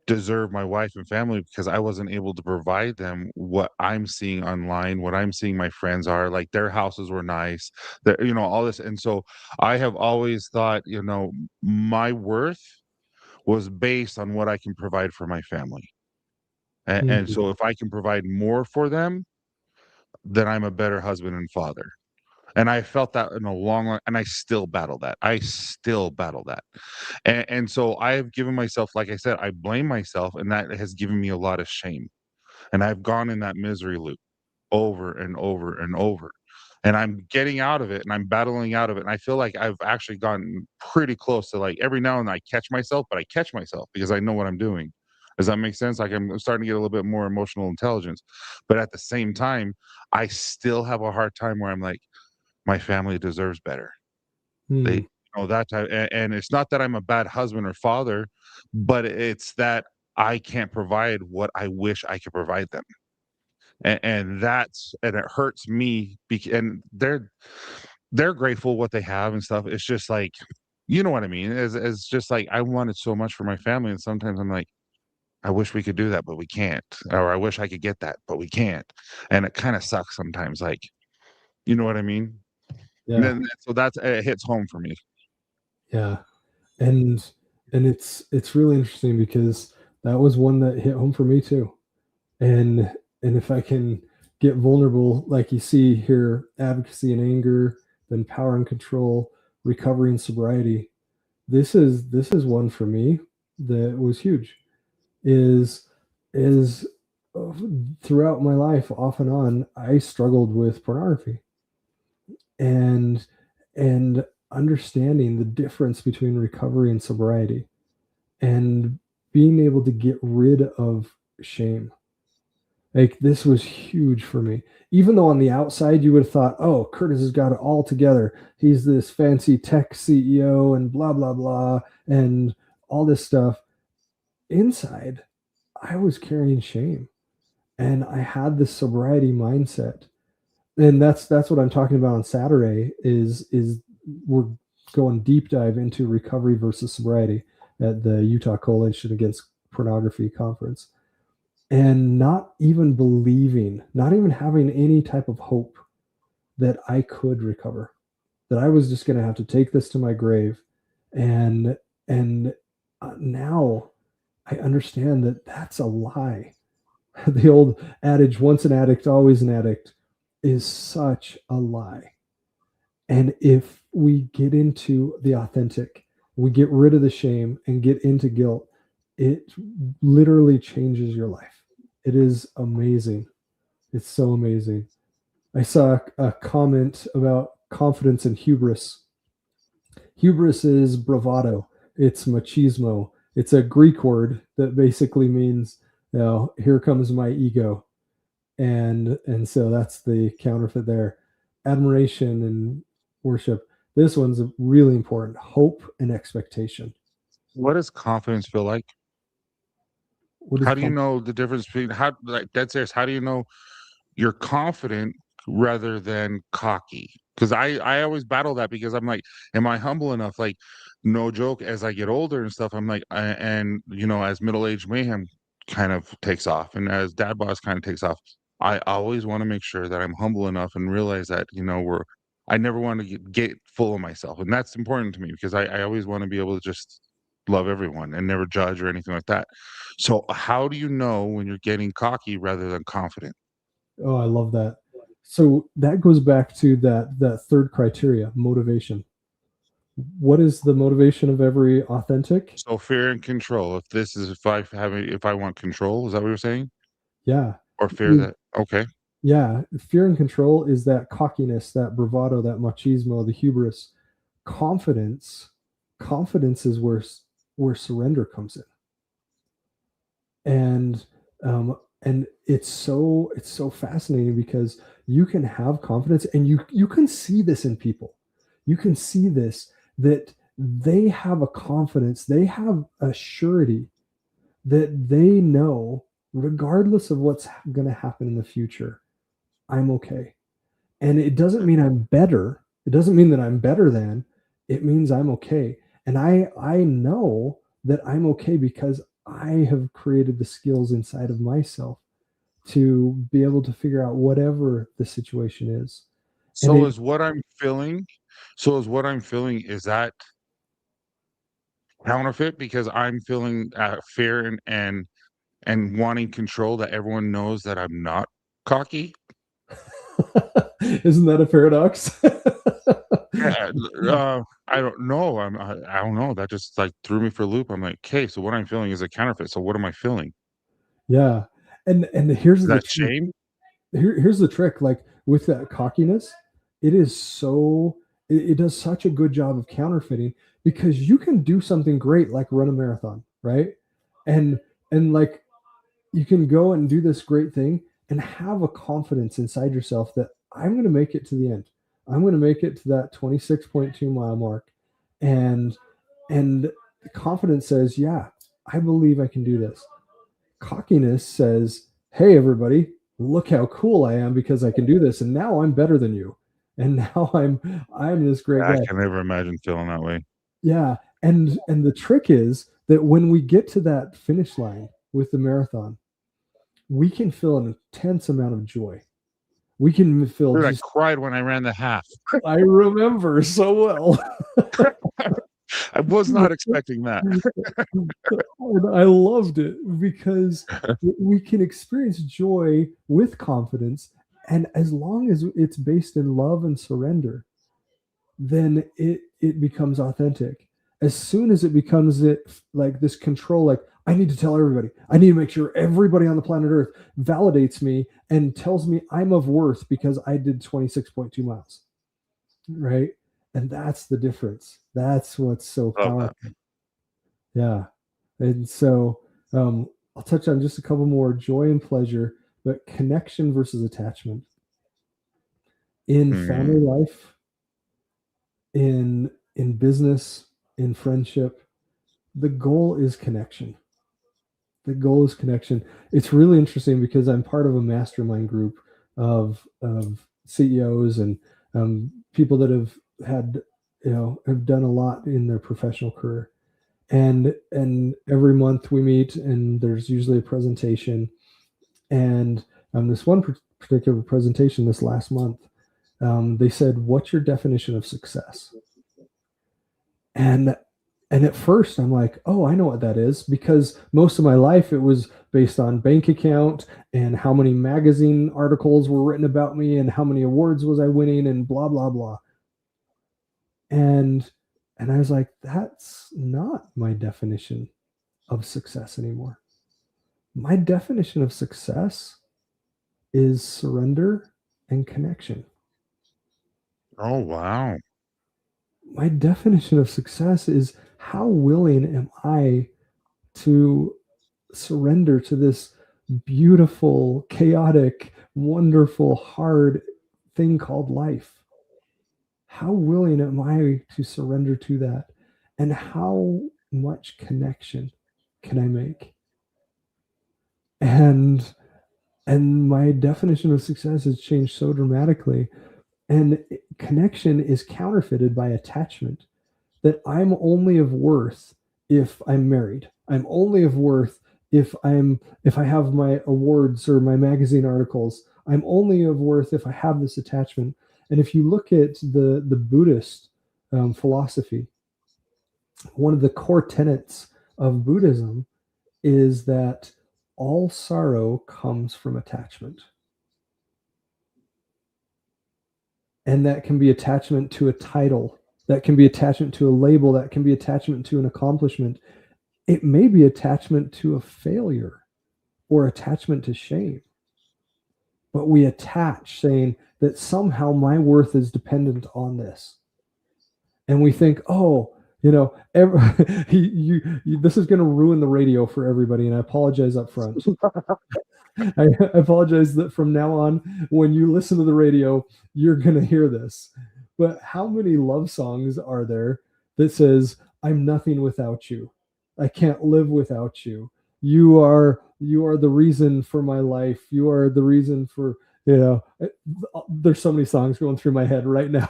deserve my wife and family because I wasn't able to provide them what I'm seeing online, what I'm seeing my friends are like. Their houses were nice, that all this. And so I have always thought, my worth was based on what I can provide for my family. And so if I can provide more for them, then I'm a better husband and father. And I felt that in a long, and I still battle that. And so I have given myself, like I said, I blame myself, and that has given me a lot of shame. And I've gone in that misery loop over and over and over. And I'm getting out of it, and I'm battling out of it. And I feel like I've actually gotten pretty close to, like, every now and then I catch myself, but I catch myself because I know what I'm doing. Does that make sense? Like, I'm starting to get a little bit more emotional intelligence. But at the same time, I still have a hard time where I'm like, my family deserves better. They that type, and it's not that I'm a bad husband or father, but it's that I can't provide what I wish I could provide them. And it hurts me, and they're grateful what they have and stuff. It's just like, you know what I mean? It's just like I wanted so much for my family, and sometimes I'm like, I wish we could do that, but we can't. Or I wish I could get that, but we can't. And it kind of sucks sometimes, like, you know what I mean? And Yeah. then so that's it hits home for me. Yeah. And it's really interesting because that was one that hit home for me too. And if I can get vulnerable, like you see here, advocacy and anger, then power and control, recovery and sobriety. This is one for me that was huge. Is throughout my life, off and on, I struggled with pornography. And understanding the difference between recovery and sobriety, and being able to get rid of shame. Like, this was huge for me. Even though on the outside you would have thought, oh, Curtis has got it all together. He's this fancy tech CEO and blah, blah, blah, and all this stuff. Inside, I was carrying shame. And I had this sobriety mindset. And that's what I'm talking about on Saturday is we're going deep dive into recovery versus sobriety at the Utah Coalition Against Pornography conference. And not even believing, not even having any type of hope that I could recover, that I was just going to have to take this to my grave. And now I understand that that's a lie. The old adage, once an addict, always an addict, is such a lie. And if we get into the authentic, we get rid of the shame and get into guilt, it literally changes your life. It is amazing. It's so amazing. I saw a comment about confidence and hubris. Hubris is bravado. It's machismo. It's a Greek word that basically means, here comes my ego. And so that's the counterfeit there. Admiration and worship. This one's really important. Hope and expectation. What does confidence feel like? What is How do you know the difference between like dead serious? How do you know you're confident rather than cocky? Because I always battle that because I'm like, am I humble enough? Like, no joke. As I get older and stuff, I'm like, and as middle aged mayhem kind of takes off, and as dad boss kind of takes off, I always want to make sure that I'm humble enough and realize that I never want to get full of myself, and that's important to me because I always want to be able to just love everyone and never judge or anything like that. So how do you know when you're getting cocky rather than confident? Oh, I love that. So that goes back to that third criteria, motivation. What is the motivation of every authentic? So fear and control. If I want control, is that what you're saying? Yeah. Or fear that okay. Yeah. Fear and control is that cockiness, that bravado, that machismo, the hubris. Confidence, confidence is where surrender comes in. And it's so fascinating because you can have confidence, and you can see this in people. You can see this, that they have a confidence, they have a surety that they know, regardless of what's going to happen in the future, I'm okay. And it doesn't mean I'm better. It doesn't mean that I'm better than. It means I'm okay. And I know that I'm okay because I have created the skills inside of myself to be able to figure out whatever the situation is. So is what I'm feeling is that counterfeit because I'm feeling fear and wanting control that everyone knows that I'm not cocky? Isn't that a paradox? Yeah, I don't know. I don't know. That just like threw me for a loop. I'm like, okay, so what I'm feeling is a counterfeit. So what am I feeling? Yeah. And here's Is the that trick. shame? Here's the trick. Like with that cockiness, it does such a good job of counterfeiting, because you can do something great like run a marathon, right? And like you can go and do this great thing and have a confidence inside yourself that I'm going to make it to the end. I'm going to make it to that 26.2 mile mark. And the confidence says, yeah, I believe I can do this. Cockiness says, hey, everybody, look how cool I am because I can do this. And now I'm better than you. And now I'm this great guy. I can never imagine feeling that way. Yeah. And the trick is that when we get to that finish line with the marathon, we can feel an intense amount of joy. We can feel Dude, I cried when I ran the half. I remember so well. I was not expecting that. I loved it because we can experience joy with confidence. And as long as it's based in love and surrender, then it becomes authentic. As soon as it becomes like this control, like I need to tell everybody, I need to make sure everybody on the planet Earth validates me and tells me I'm of worth because I did 26.2 miles. Right. And that's the difference. That's what's so powerful. Yeah. And so I'll touch on just a couple more: joy and pleasure, but connection versus attachment. In family life, in business, in friendship, the goal is connection. The goal is connection. It's really interesting because I'm part of a mastermind group of CEOs and people that have had, have done a lot in their professional career. And every month we meet, and there's usually a presentation. And this one particular presentation this last month, They said, "What's your definition of success?" And at first I'm like, "Oh, I know what that is," because most of my life it was based on bank account and how many magazine articles were written about me and how many awards was I winning and blah blah blah. And I was like, that's not my definition of success anymore. My definition of success is surrender and connection. Oh, wow. My definition of success is how willing am I to surrender to this beautiful, chaotic, wonderful, hard thing called life? How willing am I to surrender to that? And how much connection can I make? And my definition of success has changed so dramatically. And connection is counterfeited by attachment, that I'm only of worth if I'm married. I'm only of worth if I have my awards or my magazine articles. I'm only of worth if I have this attachment. And if you look at the Buddhist philosophy, one of the core tenets of Buddhism is that all sorrow comes from attachment. And that can be attachment to a title, that can be attachment to a label, that can be attachment to an accomplishment. It may be attachment to a failure or attachment to shame. But we attach, saying that somehow my worth is dependent on this. And we think, oh, this is going to ruin the radio for everybody. And I apologize up front. I apologize that from now on, when you listen to the radio, you're going to hear this. But how many love songs are there that says, I'm nothing without you. I can't live without you. You are the reason for my life. You are the reason for, there's so many songs going through my head right now.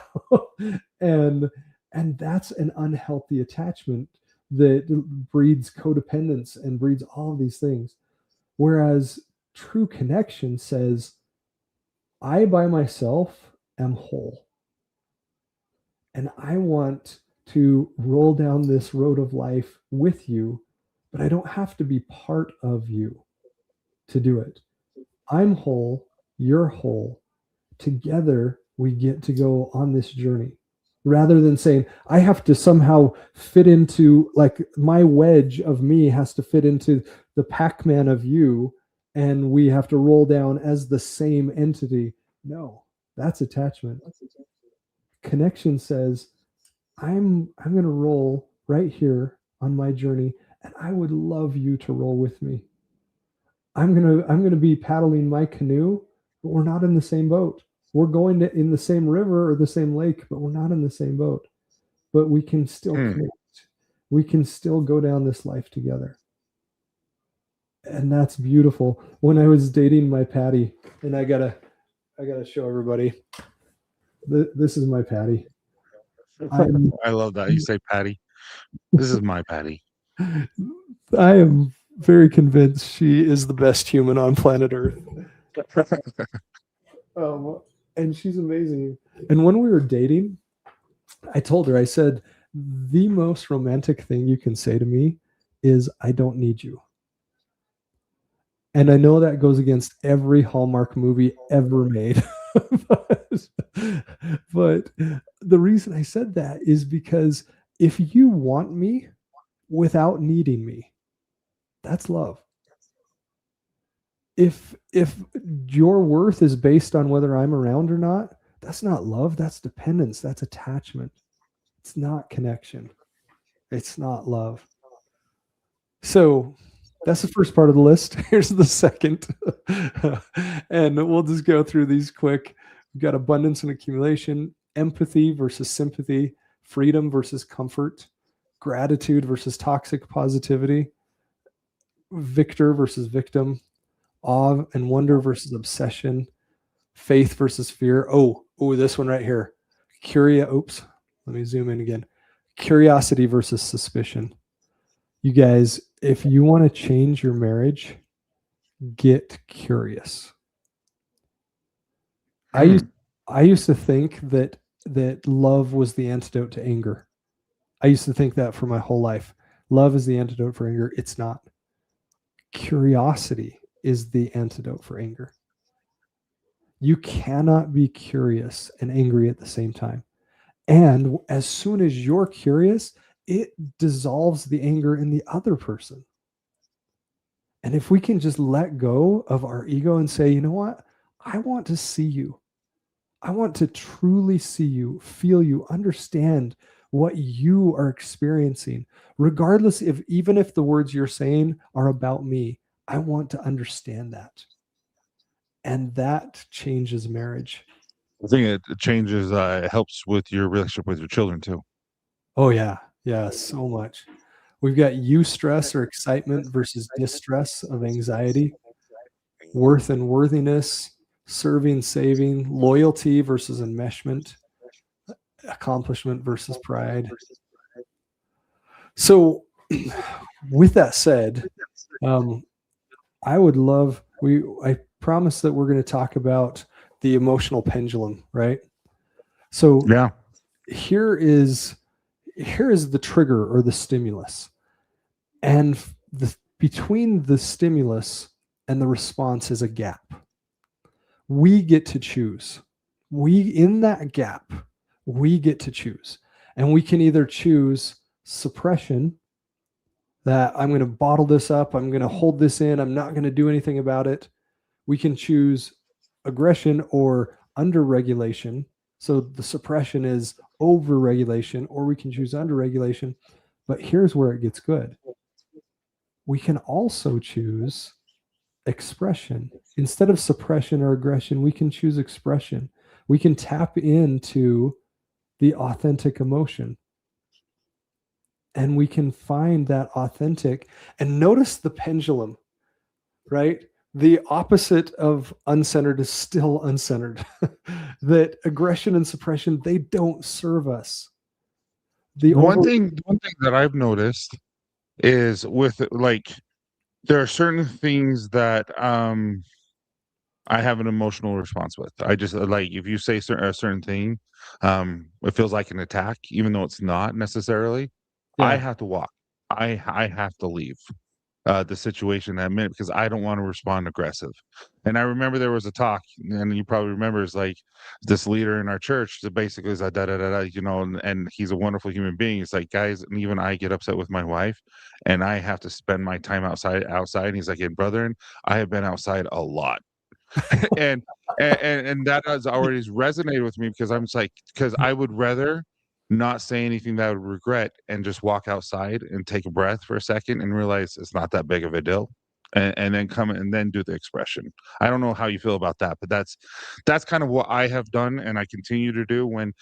and that's an unhealthy attachment that breeds codependence and breeds all of these things. Whereas true connection says, I by myself am whole. And I want to roll down this road of life with you, but I don't have to be part of you to do it. I'm whole, you're whole. Together, we get to go on this journey. Rather than saying, I have to somehow fit into, like, my wedge of me has to fit into the Pac-Man of you, and we have to roll down as the same entity. No, that's attachment. Connection says, I'm going to roll right here on my journey, and I would love you to roll with me. I'm going to be paddling my canoe, but we're not in the same boat. We're going in the same river or the same lake, but we're not in the same boat. But we can still connect. We can still go down this life together. And that's beautiful. When I was dating my Patty, and I gotta show everybody. This is my Patty. I love that. You say Patty. This is my Patty. I am very convinced she is the best human on planet Earth. And she's amazing. And when we were dating, I told her, I said, the most romantic thing you can say to me is, I don't need you. And I know that goes against every Hallmark movie ever made. but the reason I said that is because if you want me without needing me, that's love. If your worth is based on whether I'm around or not, that's not love. That's dependence. That's attachment. It's not connection. It's not love. So that's the first part of the list. Here's the second. And we'll just go through these quick. We've got abundance and accumulation, empathy versus sympathy, freedom versus comfort, gratitude versus toxic positivity, victor versus victim, awe and wonder versus obsession, faith versus fear. Oh, this one right here. Let me zoom in again. Curiosity versus suspicion. You guys, if you want to change your marriage, get curious. I I used to think that love was the antidote to anger. I used to think that for my whole life. Love is the antidote for anger. It's not. Curiosity is the antidote for anger. You cannot be curious and angry at the same time. And as soon as you're curious, it dissolves the anger in the other person. And if we can just let go of our ego and say, you know what? I want to see you. I want to truly see you, feel you, understand what you are experiencing, regardless if even if the words you're saying are about me. I want to understand that. And that changes marriage. I think it changes, it helps with your relationship with your children too. Oh, yeah. Yeah, so much. We've got eustress or excitement versus distress of anxiety, worth and worthiness, serving, saving, loyalty versus enmeshment, accomplishment versus pride. So, with that said, I would love, I promise that we're going to talk about the emotional pendulum, right? So, Yeah. here is the trigger or the stimulus. And between the stimulus and the response is a gap. We get to choose. In that gap, we get to choose. And we can either choose suppression, that I'm going to bottle this up, I'm going to hold this in, I'm not going to do anything about it. We can choose aggression or under-regulation. So the suppression is over-regulation, or we can choose under-regulation. But here's where it gets good. We can also choose expression. Instead of suppression or aggression, we can choose expression. We can tap into the authentic emotion. And we can find that authentic. And notice the pendulum, right? The opposite of uncentered is still uncentered. That aggression and suppression, they don't serve us. One thing that I've noticed is with like, there are certain things that I have an emotional response with. I just like, if you say a certain thing, it feels like an attack, even though it's not necessarily. I Yeah. have to walk. I have to leave the situation that minute because I don't want to respond aggressive. And I remember there was a talk, and you probably remember, is like this leader in our church that basically is like da da da da, you know, and he's a wonderful human being. It's like, guys, and even I get upset with my wife, and I have to spend my time outside. And he's like, and brethren, I have been outside a lot. and and that has already resonated with me because I'm just like, because I would rather not say anything that I would regret and just walk outside and take a breath for a second and realize it's not that big of a deal, and then come and then do the expression. I don't know how you feel about that, but that's kind of what I have done and I continue to do when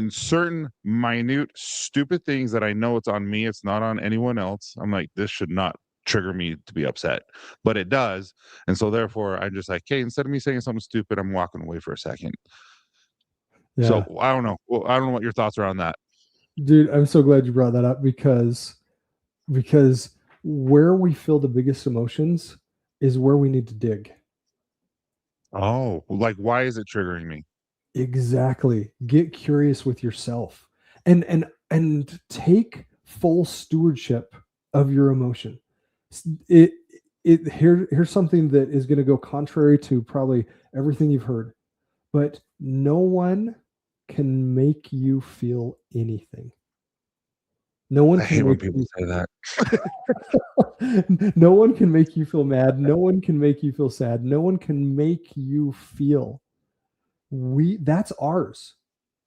certain minute stupid things that I know it's on me, it's not on anyone else. I'm like, this should not trigger me to be upset, but it does. And so therefore I'm just like, hey, instead of me saying something stupid, I'm walking away for a second. Yeah. So I don't know. Well, I don't know what your thoughts are on that. Dude, I'm so glad you brought that up because where we feel the biggest emotions is where we need to dig. Oh, like why is it triggering me? Exactly. Get curious with yourself and take full stewardship of your emotion. It here's something that is going to go contrary to probably everything you've heard, but no one can make you feel anything. No one I hate can when make people say that. no one can make you feel mad. No one can make you feel sad. No one can make you feel. That's ours.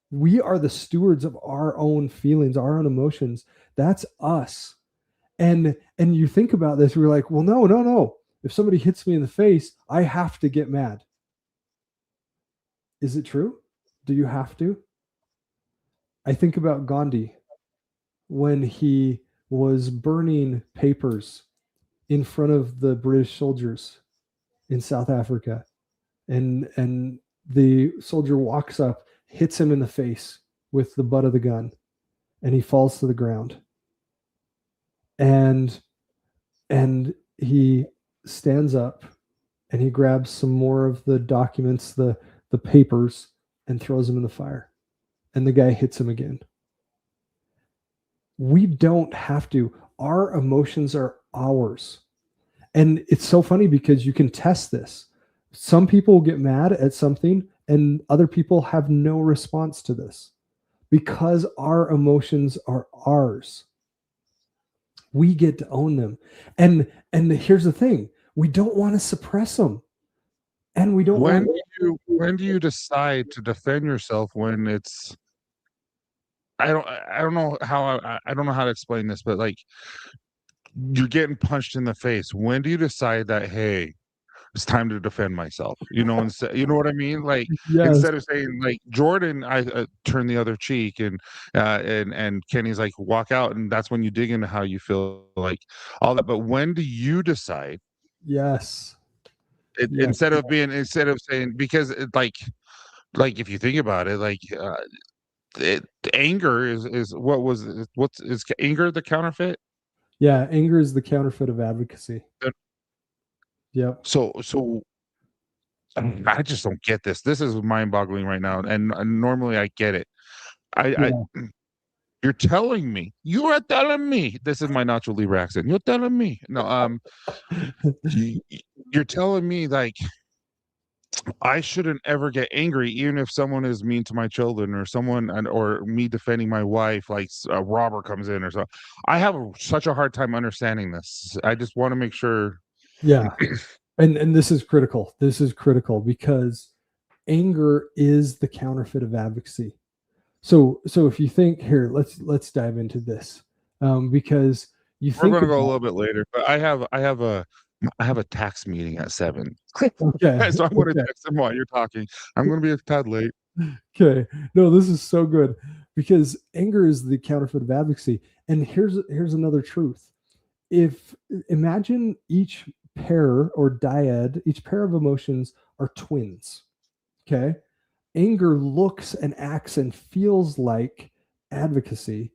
We are the stewards of our own feelings, our own emotions. That's us. And you think about this, we're like, well, no. If somebody hits me in the face, I have to get mad. Is it true? Do you have to? I think about Gandhi when he was burning papers in front of the British soldiers in South Africa. And the soldier walks up, hits him in the face with the butt of the gun, and he falls to the ground. And he stands up and he grabs some more of the documents, the papers, and throws him in the fire. And the guy hits him again. We don't have to. Our emotions are ours. And it's so funny because you can test this. Some people get mad at something and other people have no response to this because our emotions are ours. We get to own them. And here's the thing. We don't want to suppress them. And we don't when do you decide to defend yourself when it's I don't know how I don't know how to explain this, but like you're getting punched in the face. When do you decide that, hey, it's time to defend myself? You know, you know what I mean? Like yes. instead of saying like Jordan, I turn the other cheek, and Kenny's like walk out, and that's when you dig into how you feel, like all that. But when do you decide? Yes. Instead of saying, because like if you think about it, like anger is what's anger the counterfeit? Yeah, anger is the counterfeit of advocacy. Yep. So I just don't get this. This is mind-boggling right now, and normally I get it. You're telling me. You are telling me. This is my Nacho Libre accent. You're telling me. No, you're telling me like I shouldn't ever get angry, even if someone is mean to my children or or me defending my wife, like a robber comes in or so. I have such a hard time understanding this. I just want to make sure. Yeah. And this is critical. This is critical because anger is the counterfeit of advocacy. So if you think here, let's dive into this because we're going to go a little bit later, but I have a tax meeting at 7. Okay. So I'm going to text him while you're talking. I'm going to be a tad late. Okay. No, this is so good because anger is the counterfeit of advocacy. And here's another truth. Imagine each pair or dyad, each pair of emotions are twins. Okay. Anger looks and acts and feels like advocacy,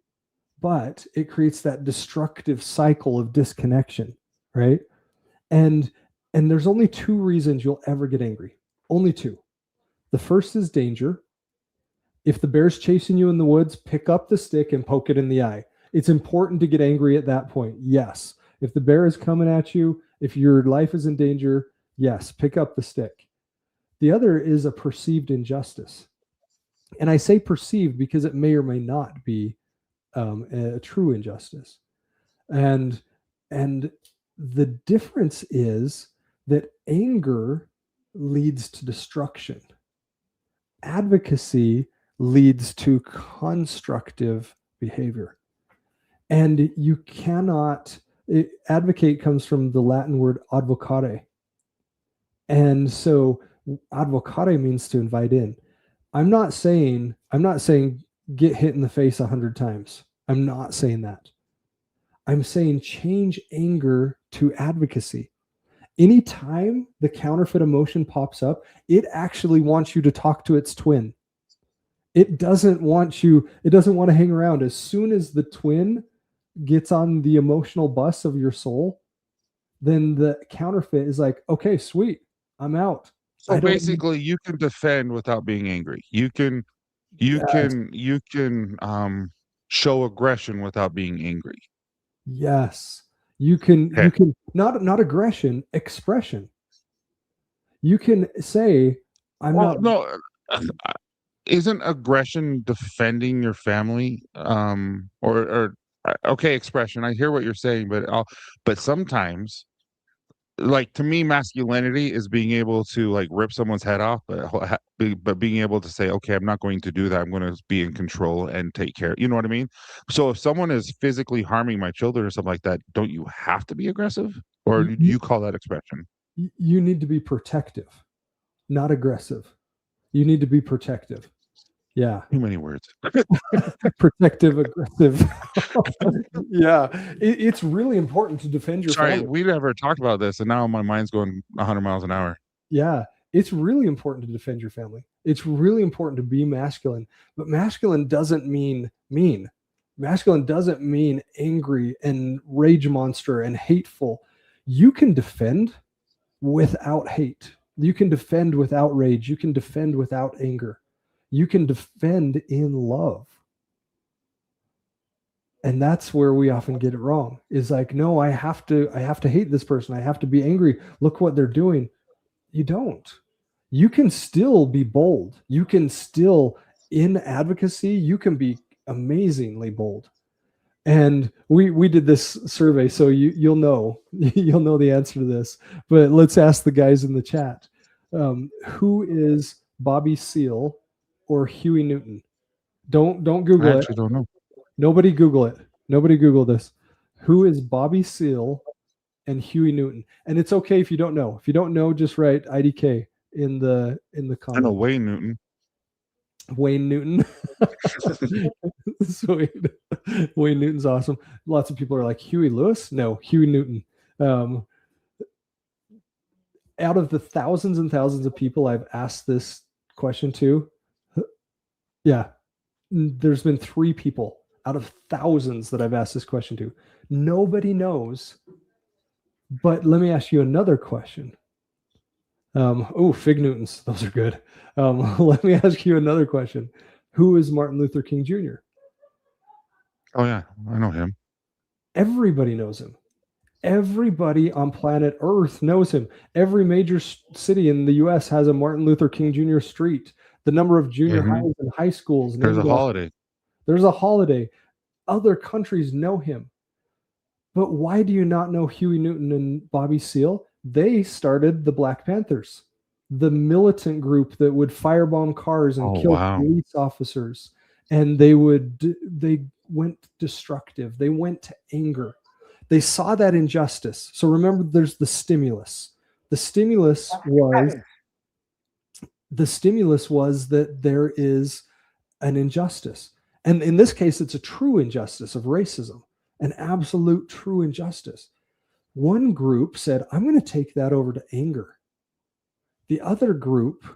but it creates that destructive cycle of disconnection, right? And there's only 2 reasons you'll ever get angry. Only 2. The first is danger. If the bear's chasing you in the woods, pick up the stick and poke it in the eye. It's important to get angry at that point. Yes. If the bear is coming at you, if your life is in danger, yes, pick up the stick. The other is a perceived injustice. And I say perceived because it may or may not be a true injustice. And the difference is that anger leads to destruction. Advocacy leads to constructive behavior. And you cannot, advocate comes from the Latin word advocare. And so advocare means to invite in. I'm not saying get hit in the face 100 times. I'm not saying that. I'm saying change anger to advocacy. Anytime the counterfeit emotion pops up, it actually wants you to talk to its twin. It doesn't want to hang around. As soon as the twin gets on the emotional bus of your soul, then the counterfeit is like, okay, sweet, I'm out. So basically you can defend without being angry. You can show aggression without being angry. Yes. You can not aggression, expression. You can say, isn't aggression defending your family? Okay, expression. I hear what you're saying, but sometimes, like, to me, masculinity is being able to like rip someone's head off, but being able to say, okay, I'm not going to do that. I'm going to be in control and take care. You know what I mean? So if someone is physically harming my children or something like that, don't you have to be aggressive, or do you call that expression? You need to be protective, not aggressive. You need to be protective. Yeah. Too many words. Protective, aggressive. Yeah. It's really important to defend your family. We never talked about this, and now my mind's going 100 miles an hour. Yeah. It's really important to defend your family. It's really important to be masculine, but masculine doesn't mean mean. Masculine doesn't mean angry and rage monster and hateful. You can defend without hate. You can defend without rage. You can defend without anger. You can defend in love. And that's where we often get it wrong. Is like, no, I have to hate this person. I have to be angry. Look what they're doing. You don't. You can still be bold. You can still, in advocacy, you can be amazingly bold. And we did this survey, so you'll know the answer to this. But let's ask the guys in the chat. Who is Bobby Seale or Huey Newton? Don't Google it. I actually don't know. Nobody Google it. Nobody Google this. Who is Bobby Seale and Huey Newton? And it's okay if you don't know. If you don't know, just write IDK in the comment. I know Wayne Newton. Wayne Newton. Sweet. Wayne Newton's awesome. Lots of people are like, Huey Lewis? No, Huey Newton. Out of the thousands and thousands of people I've asked this question to, yeah, there's been 3 people out of thousands that I've asked this question to. Nobody knows. But let me ask you another question. Fig Newtons. Those are good. Let me ask you another question. Who is Martin Luther King Jr.? Oh, yeah. I know him. Everybody knows him. Everybody on planet Earth knows him. Every major city in the U.S. has a Martin Luther King Jr. street. The number of junior highs and high schools. There's a holiday. There's a holiday. Other countries know him. But why do you not know Huey Newton and Bobby Seale? They started the Black Panthers, the militant group that would firebomb cars and kill police officers. And they went destructive. They went to anger. They saw that injustice. So remember, there's the stimulus. The stimulus was that there is an injustice. And in this case, it's a true injustice of racism, an absolute true injustice. One group said, I'm going to take that over to anger. The other group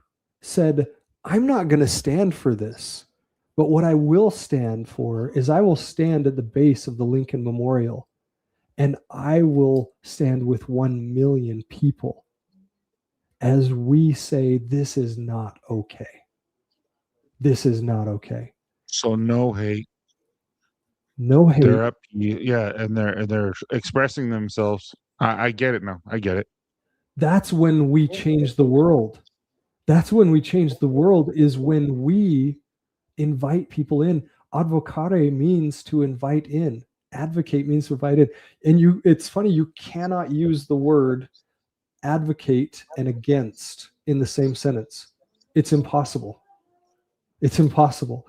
said, I'm not going to stand for this. But what I will stand for is I will stand at the base of the Lincoln Memorial, and I will stand with 1 million people as we say, this is not okay. This is not okay. So no hate. No hate. They're up, yeah, and they're expressing themselves. I get it now. I get it. That's when we change the world. That's when we change the world, is when we invite people in. Advocare means to invite in. Advocate means to invite in. And it's funny, you cannot use the word advocate and against in the same sentence. It's impossible. It's impossible.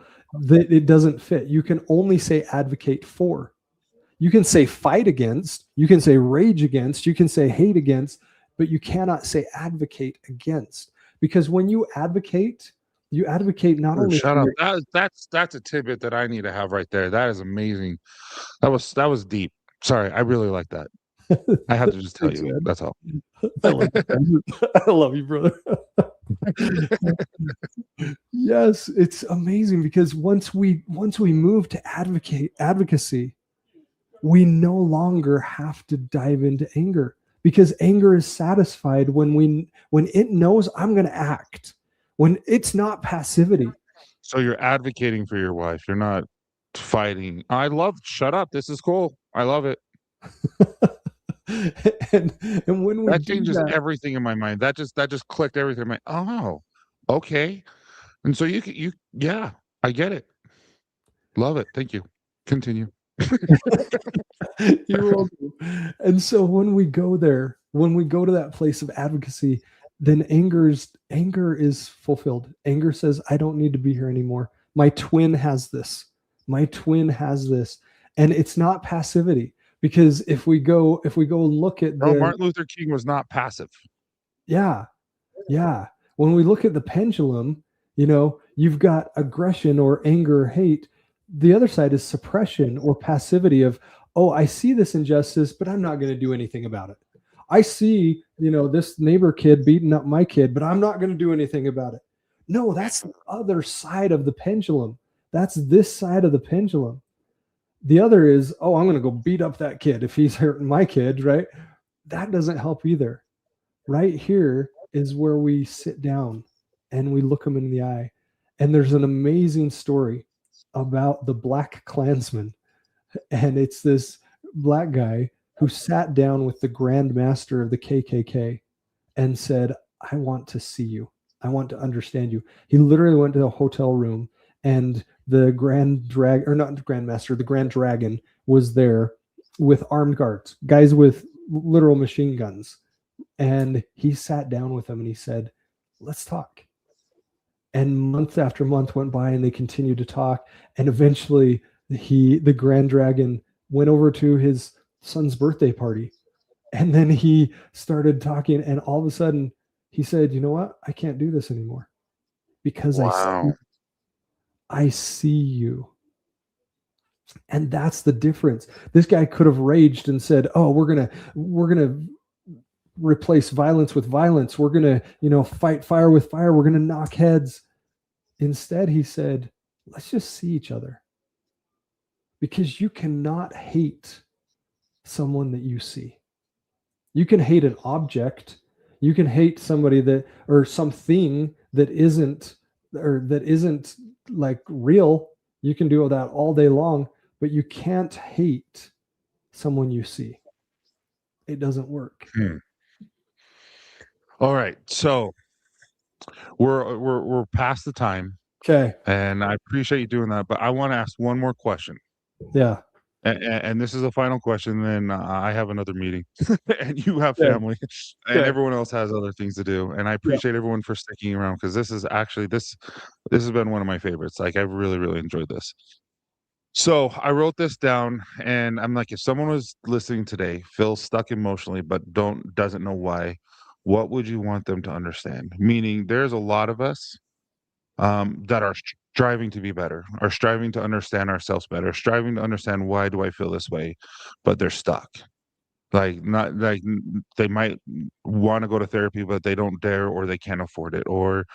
It doesn't fit. You can only say advocate for. You can say fight against, you can say rage against, you can say hate against, but you cannot say advocate against. Because when you advocate not only. Shut up. That's a tidbit that I need to have right there. That is amazing. That was deep. Sorry, I really like that. I have to just tell you. That's all. I love you, brother. Yes, it's amazing, because once we move to advocacy, we no longer have to dive into anger, because anger is satisfied when it knows I'm going to act, when it's not passivity. So you're advocating for your wife. You're not fighting. Shut up. This is cool. I love it. and when we that changes everything in my mind. That just clicked everything in my. Oh, okay. And so you yeah, I get it. Love it. Thank you. Continue. You're welcome. And so when we go there, when we go to that place of advocacy, then anger is fulfilled. Anger says, I don't need to be here anymore. My twin has this. My twin has this. And it's not passivity. Because if we go and look at Martin Luther King was not passive. Yeah. Yeah. When we look at the pendulum, you've got aggression or anger or hate. The other side is suppression or passivity of, I see this injustice, but I'm not going to do anything about it. I see, this neighbor kid beating up my kid, but I'm not going to do anything about it. No, that's the other side of the pendulum. That's this side of the pendulum. The other is, I'm going to go beat up that kid if he's hurting my kid, right? That doesn't help either. Right here is where we sit down and we look them in the eye And there's an amazing story about the Black Klansman. And it's this black guy who sat down with the Grand Master of the KKK and said, I want to see you. I want to understand you. He literally went to a hotel room, and the Grand Master, the Grand Dragon was there with armed guards, guys with literal machine guns. And he sat down with him and he said, let's talk. And month after month went by and they continued to talk. And eventually the Grand Dragon went over to his son's birthday party. And then he started talking, and all of a sudden he said, you know what? I can't do this anymore because I see you. And that's the difference. This guy could have raged and said, oh, we're going to replace violence with violence. We're going to, fight fire with fire. We're going to knock heads. Instead, he said, let's just see each other, because you cannot hate someone that you see. You can hate an object. You can hate somebody or something that isn't like real. You can do that all day long, but you can't hate someone you see. It doesn't work. All right. So we're past the time. Okay. And I appreciate you doing that, but I want to ask one more question. Yeah. And this is a final question. Then I have another meeting, and you have family, and everyone else has other things to do. And I appreciate everyone for sticking around, because this is actually this has been one of my favorites. Like, I've really, really enjoyed this. So I wrote this down, and I'm like, if someone was listening today, feels stuck emotionally, but doesn't know why, what would you want them to understand? Meaning, there's a lot of us that are striving to be better, are striving to understand ourselves better, striving to understand why do I feel this way, but they're stuck. Like, not like they might want to go to therapy, but they don't dare, or they can't afford it, or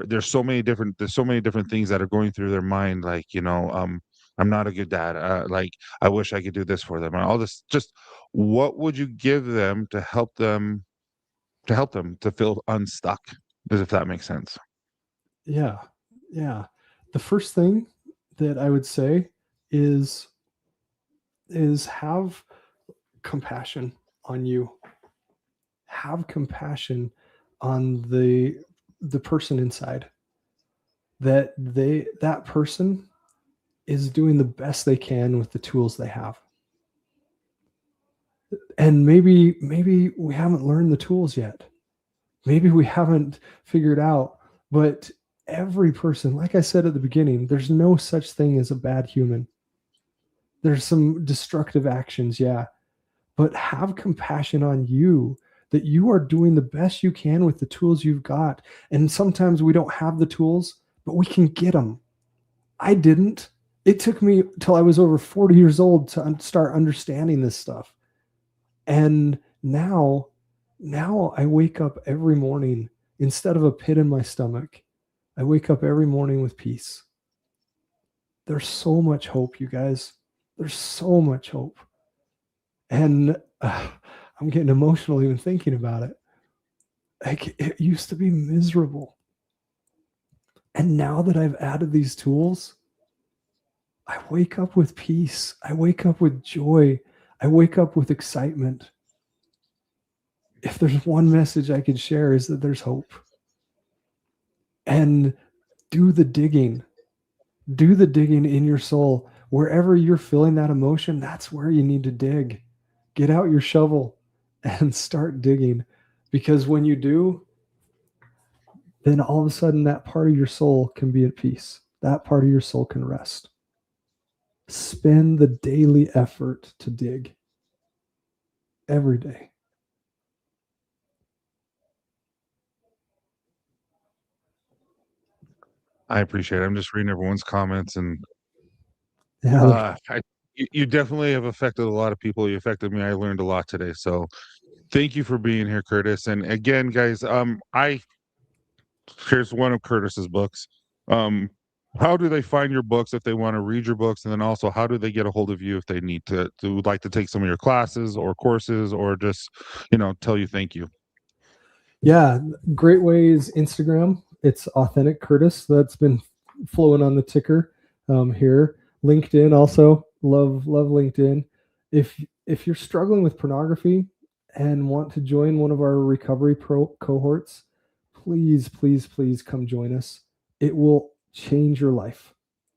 there's so many different things that are going through their mind. Like, I'm not a good dad. Like, I wish I could do this for them, and all this. Just what would you give them to help them to feel unstuck? As if that makes sense. Yeah. The first thing that I would say is have compassion on you. Have compassion on the person inside. That person is doing the best they can with the tools they have. And maybe we haven't learned the tools yet. Maybe we haven't figured out, but every person, like I said at the beginning, there's no such thing as a bad human. There's some destructive actions, yeah, but have compassion on you, that you are doing the best you can with the tools you've got. And sometimes we don't have the tools, but we can get them. I didn't. It took me till I was over 40 years old to start understanding this stuff. And now I wake up every morning, instead of a pit in my stomach, I wake up every morning with peace. There's so much hope, you guys. There's so much hope. And I'm getting emotional even thinking about it. Like, it used to be miserable. And now that I've added these tools, I wake up with peace. I wake up with joy. I wake up with excitement. If there's one message I could share, is that there's hope. And do the digging. Do the digging in your soul. Wherever you're feeling that emotion, that's where you need to dig. Get out your shovel and start digging. Because when you do, then all of a sudden that part of your soul can be at peace. That part of your soul can rest. Spend the daily effort to dig. Every day. I appreciate it. I'm just reading everyone's comments, and you definitely have affected a lot of people. You affected me. I learned a lot today. So thank you for being here, Curtis. And again, guys, here's one of Curtis's books. How do they find your books if they want to read your books? And then also, how do they get a hold of you if they need to like to take some of your classes or courses, or just, tell you thank you? Yeah, great way is Instagram. It's Authentic Curtis. That's been flowing on the ticker here. LinkedIn also, love LinkedIn. If you're struggling with pornography and want to join one of our recovery pro cohorts, please come join us. It will change your life.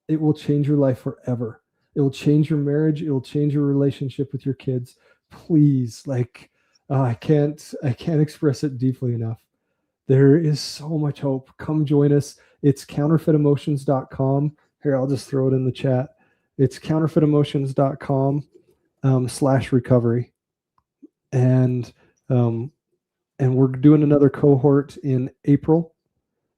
It will change your life forever. It will change your marriage. It will change your relationship with your kids. Please, like, I can't express it deeply enough. There is so much hope. Come join us. It's counterfeitemotions.com. Here, I'll just throw it in the chat. It's counterfeitemotions.com /recovery. And we're doing another cohort in April.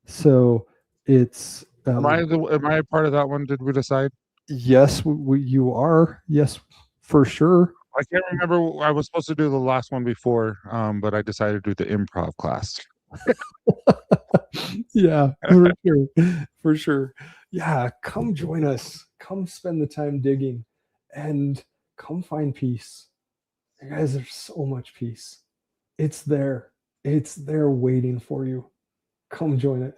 So it's am I a part of that one? Did we decide? Yes, you are. Yes, for sure. I can't remember. I was supposed to do the last one before, but I decided to do the improv class. Yeah, for sure. For sure. Yeah, come join us. Come spend the time digging and come find peace. You guys, there's so much peace. It's there. It's there waiting for you. Come join it.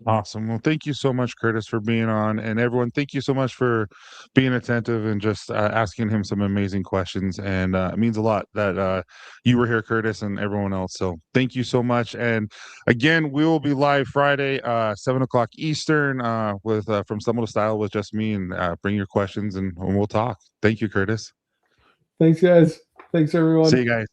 Awesome. Well, thank you so much, Curtis, for being on. And everyone, thank you so much for being attentive and just asking him some amazing questions. And it means a lot that you were here, Curtis, and everyone else. So thank you so much. And again, we will be live Friday, 7 o'clock Eastern, with From Stumble to Style with just me. And bring your questions and we'll talk. Thank you, Curtis. Thanks, guys. Thanks, everyone. See you guys.